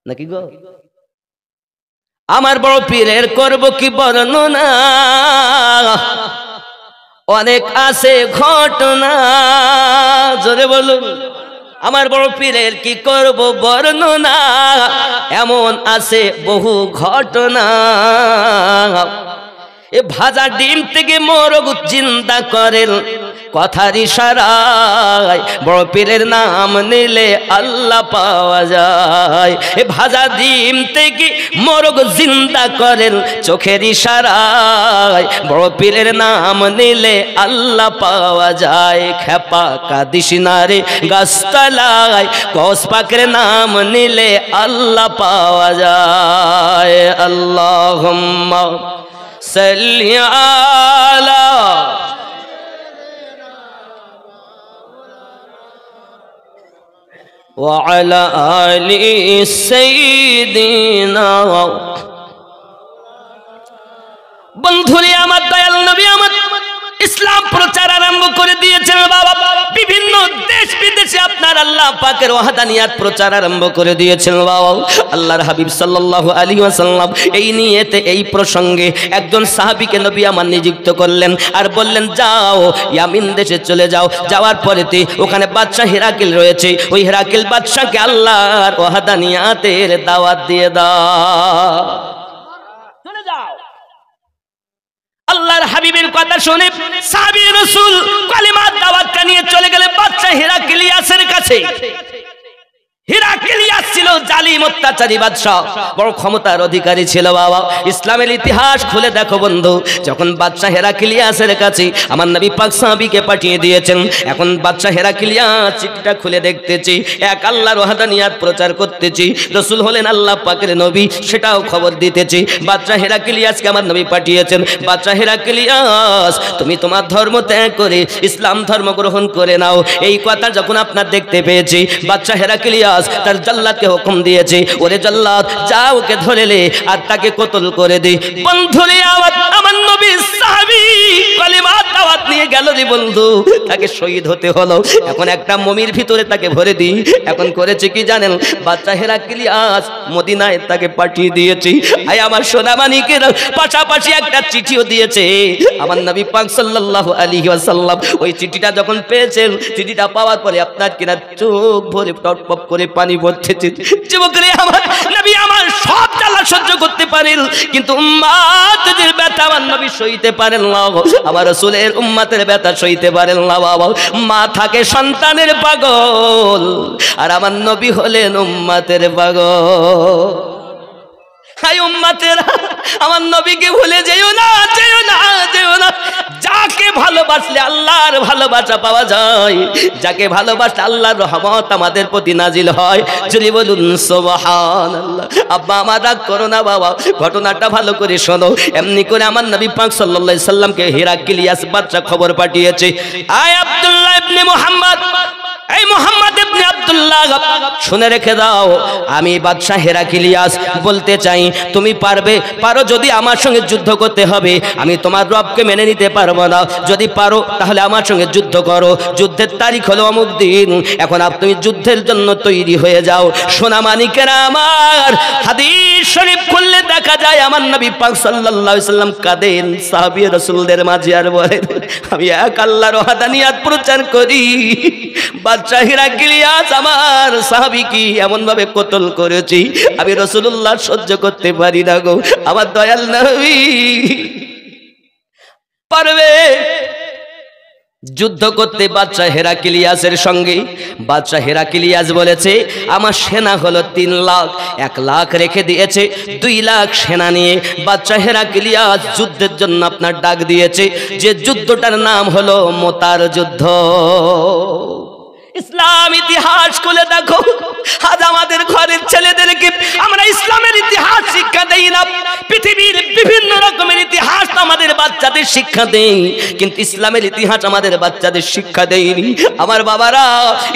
নাকি গো? আমার বড় পীরের করব কি বর্ণনা, অনেক আছে ঘটনা, জোরে বলুন। আমার বড় পীরের কি করব বর্ণনা, এমন আছে বহু ঘটনা। এ ভাজা ডিম থেকে মোরগ জিন্দা করেন কথার ইশারায়। বড় পীরের নাম নিলে আল্লাহ পাওয়া যায়। এ ভাজা ডিম থেকে মোরগ জিন্দা করেন চোখের ইশারায়। বড় পীরের নাম নিলে আল্লাহ পাওয়া যায়। খেপা কাঁদিস না রে গাছতলায়, গৌস পাকের নাম নিলে আল্লাহ পাওয়া যায়। আল্লাহুম্মা সাল্লি আলা ওয়া আলা আলি সাইয়্যিদিনা। বন্ধুরে আমার দয়াল নবী আমার ইসলাম প্রচার আরম্ভ করে দিয়েছেন বাবা। বিভিন্ন দেশ বিদেশে আপনার আল্লাহ পাকের ওয়াহদানিয়াত প্রচার আরম্ভ করে দিয়েছেন বাবা। আল্লাহর হাবিব সাল্লাল্লাহু আলাইহি ওয়াসাল্লাম এই নিয়তে এই প্রসঙ্গে একজন সাহাবীকে নবী আমার নিযুক্ত করলেন আর বললেন, যাও ইয়ামিন দেশে চলে যাও। যাওয়ার পরেতে ওখানে বাদশা হিরাকিল রয়েছে, ওই হিরাকিল বাদশাকে আল্লাহর ওয়াহদানিয়াতের দাওয়াত দিয়ে দাও। চলে যাও। আল্লাহর হাবিবের কথা শুনে সাহাবী রাসূল কালিমার দাওয়াতটা নিয়ে চলে গেলেন বাদশা হিরাক্লিয়াসের কাছে। হেরাক্লিয়াস ছিল জালিম অত্যাচারী বাদশা, বড় ক্ষমতার অধিকারী ছিল বাবা। ইসলামের ইতিহাস খুলে দেখো বন্ধু, যখন বাদশা হেরাক্লিয়াসের কাছে আমার নবী পাক সাহাবীকে পাঠিয়ে দিয়েছেন, এখন বাদশা হেরাক্লিয়াস চিঠিটা খুলে দেখতেছি, এক আল্লাহর ওয়াহদানিয়াত প্রচার করতেছি, রাসূল হলেন আল্লাহ পাকের নবী সেটাও খবর দিতেছি। বাদশা হেরাক্লিয়াসকে আমার নবী পাঠিয়েছেন, বাদশা হেরাক্লিয়াস তুমি তোমার ধর্ম ত্যাগ করে ইসলাম ধর্ম গ্রহণ করে নাও। এই কথা যখন আপনার দেখতে পেয়েছি, বাদশা হেরাক্লিয়াস তার জাল্লাদকে হুকুম দিয়েছে, ওরে জাল্লাদ যা ওকে ধরে লে আর তাকে কতল করে দে। বন্ধুরে আমার নবী সাহাবী কালিমার দাওয়াত নিয়ে গেল রে বন্ধু, তাকে শহীদ হতে হলো। এখন একটা মমির ভিতরে তাকে ভরে দিই। এখন করেছে কি জানেন, বাদশা হেরাক্লিয়াস মদিনায় তাকে পাঠিয়ে দিয়েছে। আয় আমার সোনামানিকের পাশাপাশি একটা চিঠিও দিয়েছে আমার নবী পাক সাল্লাল্লাহু আলাইহি ওয়াসাল্লাম। ওই চিঠিটা যখন পেয়েছেন, চিঠিটা পাওয়ার পরে আপনার কিনা চোখ ভরে টপটপ করে পানি পড়তেছে। যুবকরে আমার নবী আমার সব জ্বালা সহ্য করতে পারেন, কিন্তু উম্মতের ব্যথা আমার নবী সইতে পারেন না। আমার রাসূলের উম্মতের ব্যথা সইতে পারেন না বাবা। মা থাকে সন্তানের পাগল, আর আমার নবী হলেন উম্মতের পাগল। হাই উম্মতেরা, আমার নবীকে ভুলে যেও না, যেও না, যেও না। যাকে ভালোবাসলে আল্লাহর ভালোবাসা পাওয়া যায়, যাকে ভালোবাসলে আল্লাহর রহমত আমাদের প্রতি নাজিল হয়। যদি বলুন সুবহানাল্লাহ। আব্বা আমার রাগ করো না বাবা, ঘটনাটা ভালো করে শোনো। এমনি করে আমার নবী পাক সাল্লাল্লাহু আলাইহি সাল্লামকে হেরাক্লিয়াস বাদশা খবর পাঠিয়েছে, আয় আব্দুল্লাহ ইবনে মুহাম্মদ, এই মুহাম্মদ ইবনে আব্দুল্লাহ শুনে রেখে দাও, আমি বাদশা হেরাক্লিয়াস বলতে চাই, তুমি পারো যদি আমার সঙ্গে যুদ্ধ করতে হবে, আমি তোমার রবকে মেনে নিতে পারবো না। যদি পারো তাহলে আমার সঙ্গে যুদ্ধ করো, যুদ্ধের তারিখ হলো অমুক দিন। এখন তুমি যুদ্ধের জন্য তৈরি হয়ে যাও। সোনা মানিকেরা আমার, হাদিস শরীফ খুললে দেখা যায় আমার নবী পাক সাল্লাল্লাহু আলাইহি সাল্লাম কাঁদেন সাহাবী রাসূলদের মাঝে, আর বলেন আমি এক আল্লাহর ওয়াহদানিয়াত প্রচার করি, বাদশা হেরাক্লিয়াস আমার সাহাবীকে এমন ভাবে কতল করেছি, আমি রাসূলুল্লাহ সহ্য করতে পারি না গো। আমার দয়াল নবী পারবে যুদ্ধ করতে বাদশা হেরাক্লিয়াসের সঙ্গে। বাদশা হেরাক্লিয়াস বলেছে আমার সেনা হলো 3 লাখ, 1 লাখ রেখে দিয়েছে 2 লাখ সেনা নিয়ে বাদশা হেরাক্লিয়াস যুদ্ধের জন্য আপনার ডাক দিয়েছে, যে যুদ্ধটার নাম হলো মোতার যুদ্ধ। ইসলাম ইতিহাস খুলে দেখো, আজ আমাদের ঘরের ছেলেদেরকে আমরা ইসলামের ইতিহাস শিক্ষা দেই না। পৃথিবীর বিভিন্ন রকমের ইতিহাস আমাদের বাচ্চাদের শিক্ষা দেই, কিন্তু ইসলামের ইতিহাস আমাদের বাচ্চাদের শিক্ষা দেয়নি। আমার বাবারা,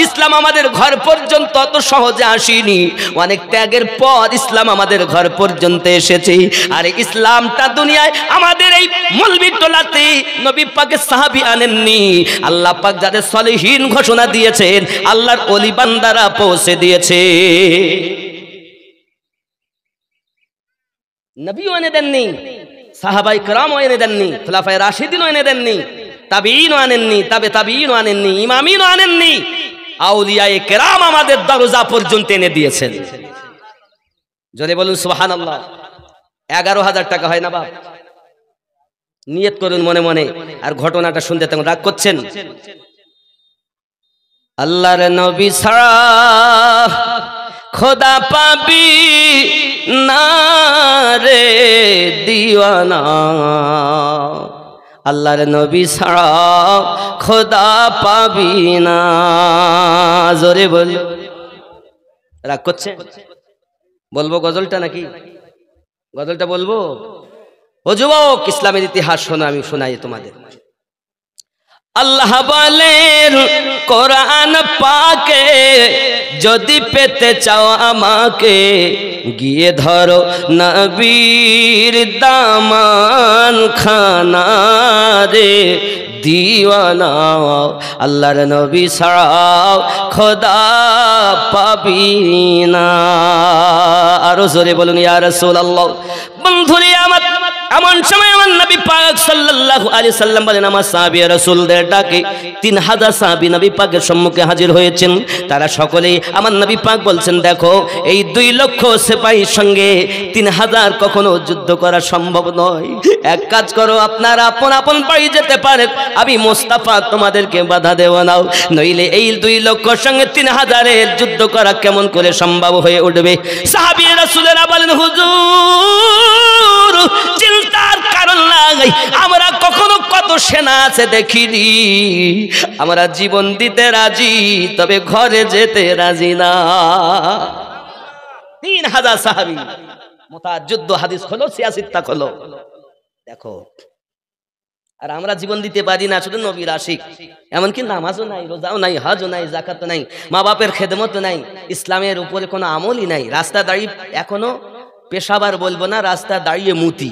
ইসলাম আমাদের ঘর পর্যন্ত অত সহজে আসেনি, অনেক ত্যাগের পর ইসলাম আমাদের ঘর পর্যন্ত এসেছে। আর ইসলামটা দুনিয়ায় আমাদের এই মলবি টোলাতে নবী পাকের সাহাবী আনেননি, আল্লাহ পাক যাদের সলিহিন ঘোষণা দিয়েছে আল্লাহর ওলি বান্দারা পৌঁছে দিয়েছে। নবীও এনে দেননি, সাহাবায়ে কেরামও এনে দেননি, খুলাফায়ে রাশিদিনও এনে দেননি, তাবিঈনও আনেননি, তাবিঈনও আনেননি, ইমামিনও আনেননি, আউলিয়ায়ে কেরাম আমাদের দরজা পর্যন্ত এনে দিয়েছেন। যদি বলুন সুবহানাল্লাহ। 11,000 টাকা হয় না বাপ? নিয়ত করুন মনে মনে। আর ঘটনাটা শুনতে তেমন রাগ করছেন? আল্লাহর নবী ছাড়া খোদা পাবি না রে দিওয়ানা, আল্লাহর নবী ছাড়া খোদা পাবি না। জোরে বল। রাগ করছে? বলবো গজলটা নাকি? গজলটা বলবো? ও যুবক, ইসলামের ইতিহাস শোনো, আমি শোনাই তোমাদের। আল্লাহ বলেন কোরআন পাকে, যদি পেতে চাও আমাকে, গিয়ে ধরো নবীর দামান খানা রে দিওয়ানা, আল্লাহর নবী ছাড়াও খোদা পাবি না। আরো জোরে বলুন ইয়া রাসূলুল্লাহ। বন্ধুরে আমার, এমন সময় আমার নবী পাক সাল্লাল্লাহু আলাইহি সাল্লাম বলেন আমার সাহাবী রাসূলদের ডাকে 3000 সাহাবী নবী পাকের সম্মুখে হাজির হয়েছেন। তারা সকলেই আমার নবী পাক বলছেন, দেখো এই 2 লক্ষ সিপাহীর সঙ্গে 3000 কখনো যুদ্ধ করা সম্ভব নয়। এক কাজ করো, আপনারা আপন আপন বাড়ি যেতে পারে, আমি মোস্তাফা তোমাদেরকে বাধা দেব না, নইলে এই 2 লক্ষর সঙ্গে 3000-এর যুদ্ধ করা কেমন করে সম্ভব হয়ে উঠবে। সাহাবী রাসূলেরা বলেন, হুজুর চিন্তার কারণ নাই, আমরা কখনো কত সেনা আছে দেখিনি, আমরা জীবন দিতে রাজি, তবে ঘরে যেতে রাজি না। 3000 সাহাবী মুতার যুদ্ধ, হাদিস খোলো, সিয়াসিত্তা খোলো, দেখো। আর আমরা জীবন দিতে পারি না, শুধু নবীর আশিক, এমনকি নামাজও নাই, রোজাও নাই, হজও নাই, যাকাতও নাই, মা বাপের খেদমতও নাই, ইসলামের উপরে কোনো আমলই নাই। রাস্তা দাঁড়িয়ে, এখনো পেশাবার বলবো না, রাস্তা দাঁড়িয়ে মুতি,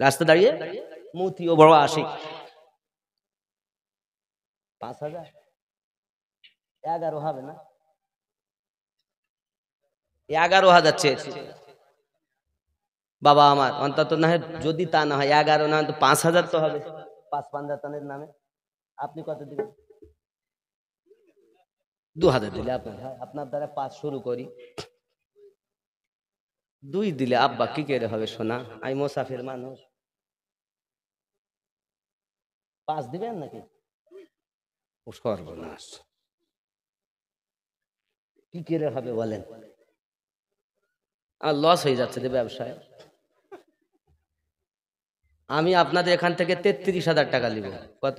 রাস্তা দাঁড়িয়ে মুতি ও বড় আশিক। 5000 11 হবে না, 11,000 চেয়েছি বাবা আমার, অন্তত না হয়, যদি তা না হয় 11 না, তো 5000 তো হবে, 5 পাঞ্জাতনের নামে। আপনি কত দিবেন? 2000 দিলে আপনার দ্বারা 5 শুরু করি। 2 দিলে আব্বা কি করে হবে সোনা, আমি মুসাফির মানুষ। 5 দিবেন নাকি? সর্বনাশ, কি করে হবে বলেন? আর লস হয়ে যাচ্ছে যে ব্যবসায়। আমি আপনাদের এখান থেকে 33,000 টাকা নিব। কত?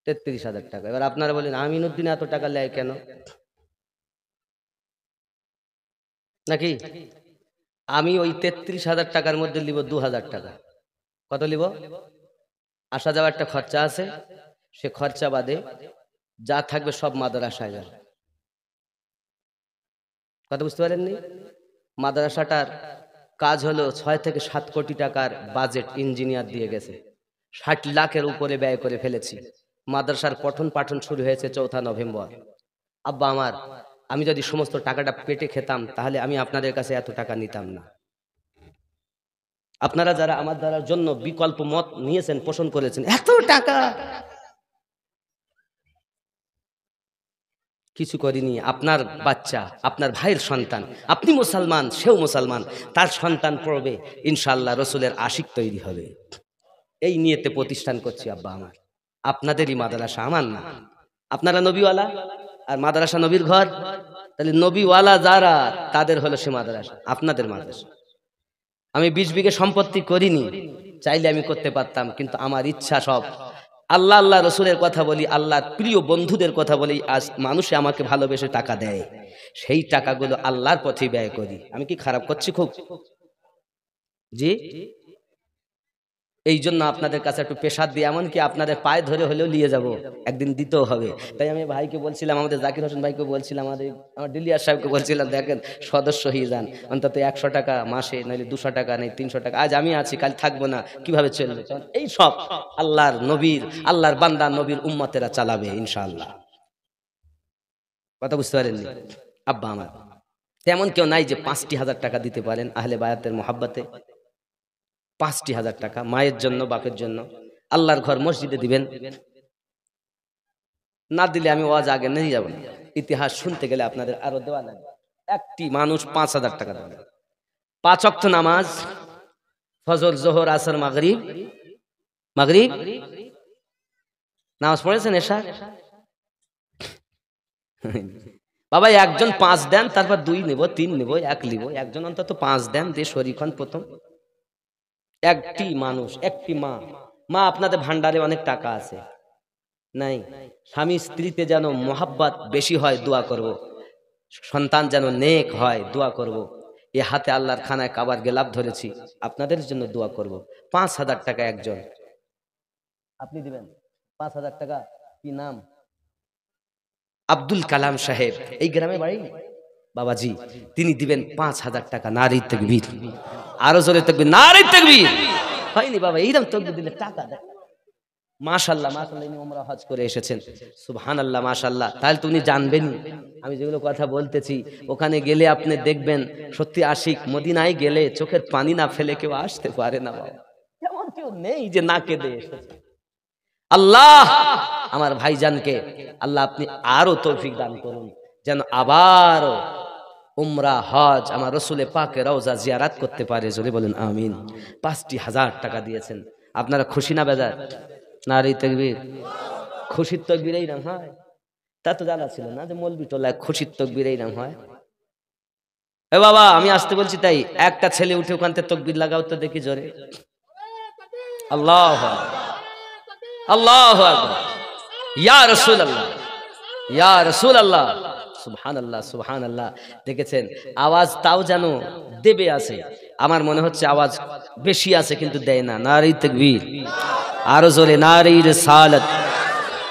33,000 টাকা। এবার আপনারা বলেন, আমিনুদ্দিন এত টাকা নেয় কেন? নাকি আমি ওই 33,000 টাকার মধ্যে নিব 2,000 টাকা। কত নিব? আসা যাওয়ার একটা খরচা আছে, সে খরচা বাদে যা থাকবে সব মাদ্রাসায় যাবে। কথা বুঝতে পারেননি? মাদ্রাসাটার কাজ হলো 6 থেকে 7 কোটি টাকার বাজেট ইঞ্জিনিয়ার দিয়ে গেছে, 60 লাখের উপরে ব্যয় করে ফেলেছি। মাদ্রাসার পঠন পাঠন শুরু হয়েছে 4 নভেম্বর। আব্বা আমার, আমি যদি সমস্ত টাকাটা পেটে খেতাম, তাহলে আমি আপনাদের কাছে এত টাকা নিতাম না। আপনারা যারা আমার দ্বারার জন্য বিকল্প মত নিয়েছেন, পোষণ করেছেন, এত টাকা কিছু করিনি। আপনার বাচ্চা, আপনার ভাইয়ের সন্তান, আপনি মুসলমান, সেও মুসলমান, তার সন্তান পড়বে, ইনশাআল্লাহ রসুলের আশিক তৈরি হবে। এই নিয়েতে প্রতিষ্ঠান করছি আব্বা আমার। আপনাদেরই মাদ্রাসা, আমার না। আপনারা নবীওয়ালা, আর মাদ্রাসা নবীর ঘর, তাহলে নবীওয়ালা যারা, তাদের হলো সে মাদ্রাসা, আপনাদের মাদ্রাসা। আমি 20 বিঘে সম্পত্তি করিনি, চাইলে আমি করতে পারতাম, কিন্তু আমার ইচ্ছা সব আল্লাহ আল্লাহ রসুলের কথা বলি, আল্লাহর প্রিয় বন্ধুদের কথা বলি। আজ মানুষে আমাকে ভালোবেসে টাকা দেয়, সেই টাকাগুলো আল্লাহর পথে ব্যয় করি। আমি কি খারাপ করছি খুব? জি, এই জন্য আপনাদের কাছে একটু পেশাদ দিয়ে, এমনকি আপনাদের পায়ে ধরে হলেও নিয়ে যাব, একদিন দিতেও হবে। তাই আমি ভাইকে বলছিলাম, আমাদের জাকির হোসেন ভাইকে বলছিলাম, আমার ডিলিয়ার সাহেবকে বলছিলাম, দেখেন সদস্য হয়ে যান, অন্তত 100 টাকা মাসে, নইলে 200 টাকা, নেই 300 টাকা। আজ আমি আছি, কাল থাকবো না, কিভাবে চলবে? এই সব আল্লাহর নবীর, আল্লাহর বান্দা নবীর উম্মতেরা চালাবে ইনশাআল্লাহ। কথা বুঝতে পারেননি আব্বা আমার? তেমন কেউ নাই যে 5,000 টাকা দিতে পারেন আহলে বায়াতের মোহাব্বতে। 5,000 টাকা মায়ের জন্য, বাপের জন্য, আল্লাহর ঘর মসজিদে দিবেন। না দিলে আমি ওয়াজ আগে নিয়ে যাব না। ইতিহাস শুনতে গেলে আপনাদের আরো দেওয়া লাগবে। একটি মানুষ 5,000 টাকা দেবে। 5 ওয়াক্ত নামাজ, ফজর, জোহর, আসর, মাগরিব। মাগরিব নামাজ পড়েছেন? এশা বাবা একজন 5 দেন, তারপর 2 নেব, 3 নেব, 1 নেব, একজন অন্তত 5 দেন, দিয়ে শরীখন প্রথম। একটি মানুষ, একটি মা, মা আপনাদের ভান্ডারে অনেক টাকা আছে, নাই, স্বামী স্ত্রীতে যেন মোহাব্বত বেশি হয়, দোয়া করব। সন্তান যেন নেক হয়, দোয়া করব। এ হাতে আল্লাহর খানায় কাবার গেলাপ ধরেছি, আপনাদের জন্য দোয়া করব। 5,000 টাকা একজন আপনি দিবেন। 5,000 টাকা। কি নাম? আব্দুল কালাম সাহেব, এই গ্রামে বাড়ি বাবাজি। তিনি দিবেন 5,000 টাকা। নারী তাকবীর, আরো জোরে তাকবীর, নারী তাকবীর। হয়নি বাবা, এইরকম তাকবীর দিলে টাকা দেয়। মাশাআল্লাহ, মাশাআল্লাহ, ইনি উমরা হজ করে এসেছেন, সুবহানাল্লাহ, মাশাআল্লাহ। তাহলে তুমি জানবেন, আমি যেগুলো কথা বলতেছি, ওখানে গেলে আপনি দেখবেন সত্যি আশিক। মদিনায় গেলে চোখের পানি না ফেলে কেউ আসতে পারে না বাবা, এমন কেউ নেই যে না কেঁদে এসেছে। আল্লাহ আমার ভাইজানকে আল্লাহ আপনি আরো তৌফিক দান করুন, যেন আবারও উমরা হজ আমার রসুলে পাকে রওজা জিয়ারাত করতে পারে। জোরে বলেন আমিন। 5,000 টাকা দিয়েছেন, আপনারা খুশি না বেজার? নারী তাকবীর, খুশির তাকবীর এই নাম হয়? তা তো জানা ছিল না যে মৌলবি টোলায় খুশির তাকবীর এই নাম হয়। এ বাবা আমি আসতে বলছি তাই, একটা ছেলে উঠে ওখান থেকে তাকবীর লাগাও তো দেখি জোরে। আল্লাহু আকবার, আল্লাহু আকবার, ইয়া রাসূলুল্লাহ, ইয়া রাসূলুল্লাহ, সুবহানাল্লাহ, সুবহানাল্লাহ। দেখেছেন আওয়াজ তাও যেন দেবে আছে, আমার মনে হচ্ছে আওয়াজ বেশি আছে কিন্তু দেয় না। নারী তাকবীর, আরো জোরে নারী রিসালাত,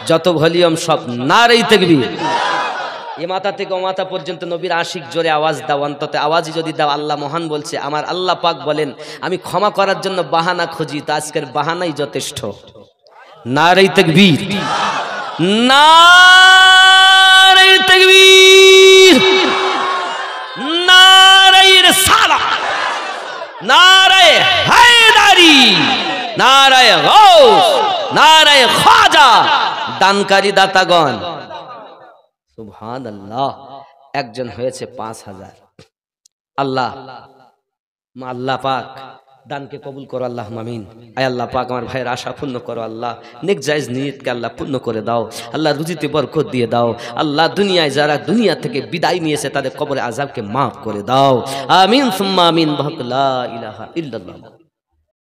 যত ভলিউম সব নারী তাকবীর। এ মাথা থেকে ও মাথা পর্যন্ত নবীর আশিক জোরে আওয়াজ দাও, অন্তত আওয়াজই যদি দাও। আল্লাহ মহান বলছে, আমার আল্লাহ পাক বলেন আমি ক্ষমা করার জন্য বাহানা খুঁজি, তো আজকের বাহানাই যথেষ্ট। নারী তাকবীর, নারী তাকবীর, নারী রিসালাত, নারী হায়দারি, নারী গাউস, নারী খাজা। দানকারী দাতাগণ সুবহানাল্লাহ, একজন হয়েছে 5,000। আল্লাহ আল্লাহ পাক দানকে কবুল করো, আল্লাহ আমিন। আয় আল্লাহ পাক আমার ভাইয়ের আশা পূর্ণ করো, আল্লাহ নেক জায়েজ নিয়তকে আল্লাহ পূর্ণ করে দাও, আল্লাহ রুজিতে বরকত দিয়ে দাও, আল্লাহ দুনিয়ায় যারা দুনিয়া থেকে বিদায় নিয়েছে তাদের কবরে আযাবকে মাফ করে দাও। আমিন সুম্মা আমিন। লা ইলাহা ইল্লাল্লাহ।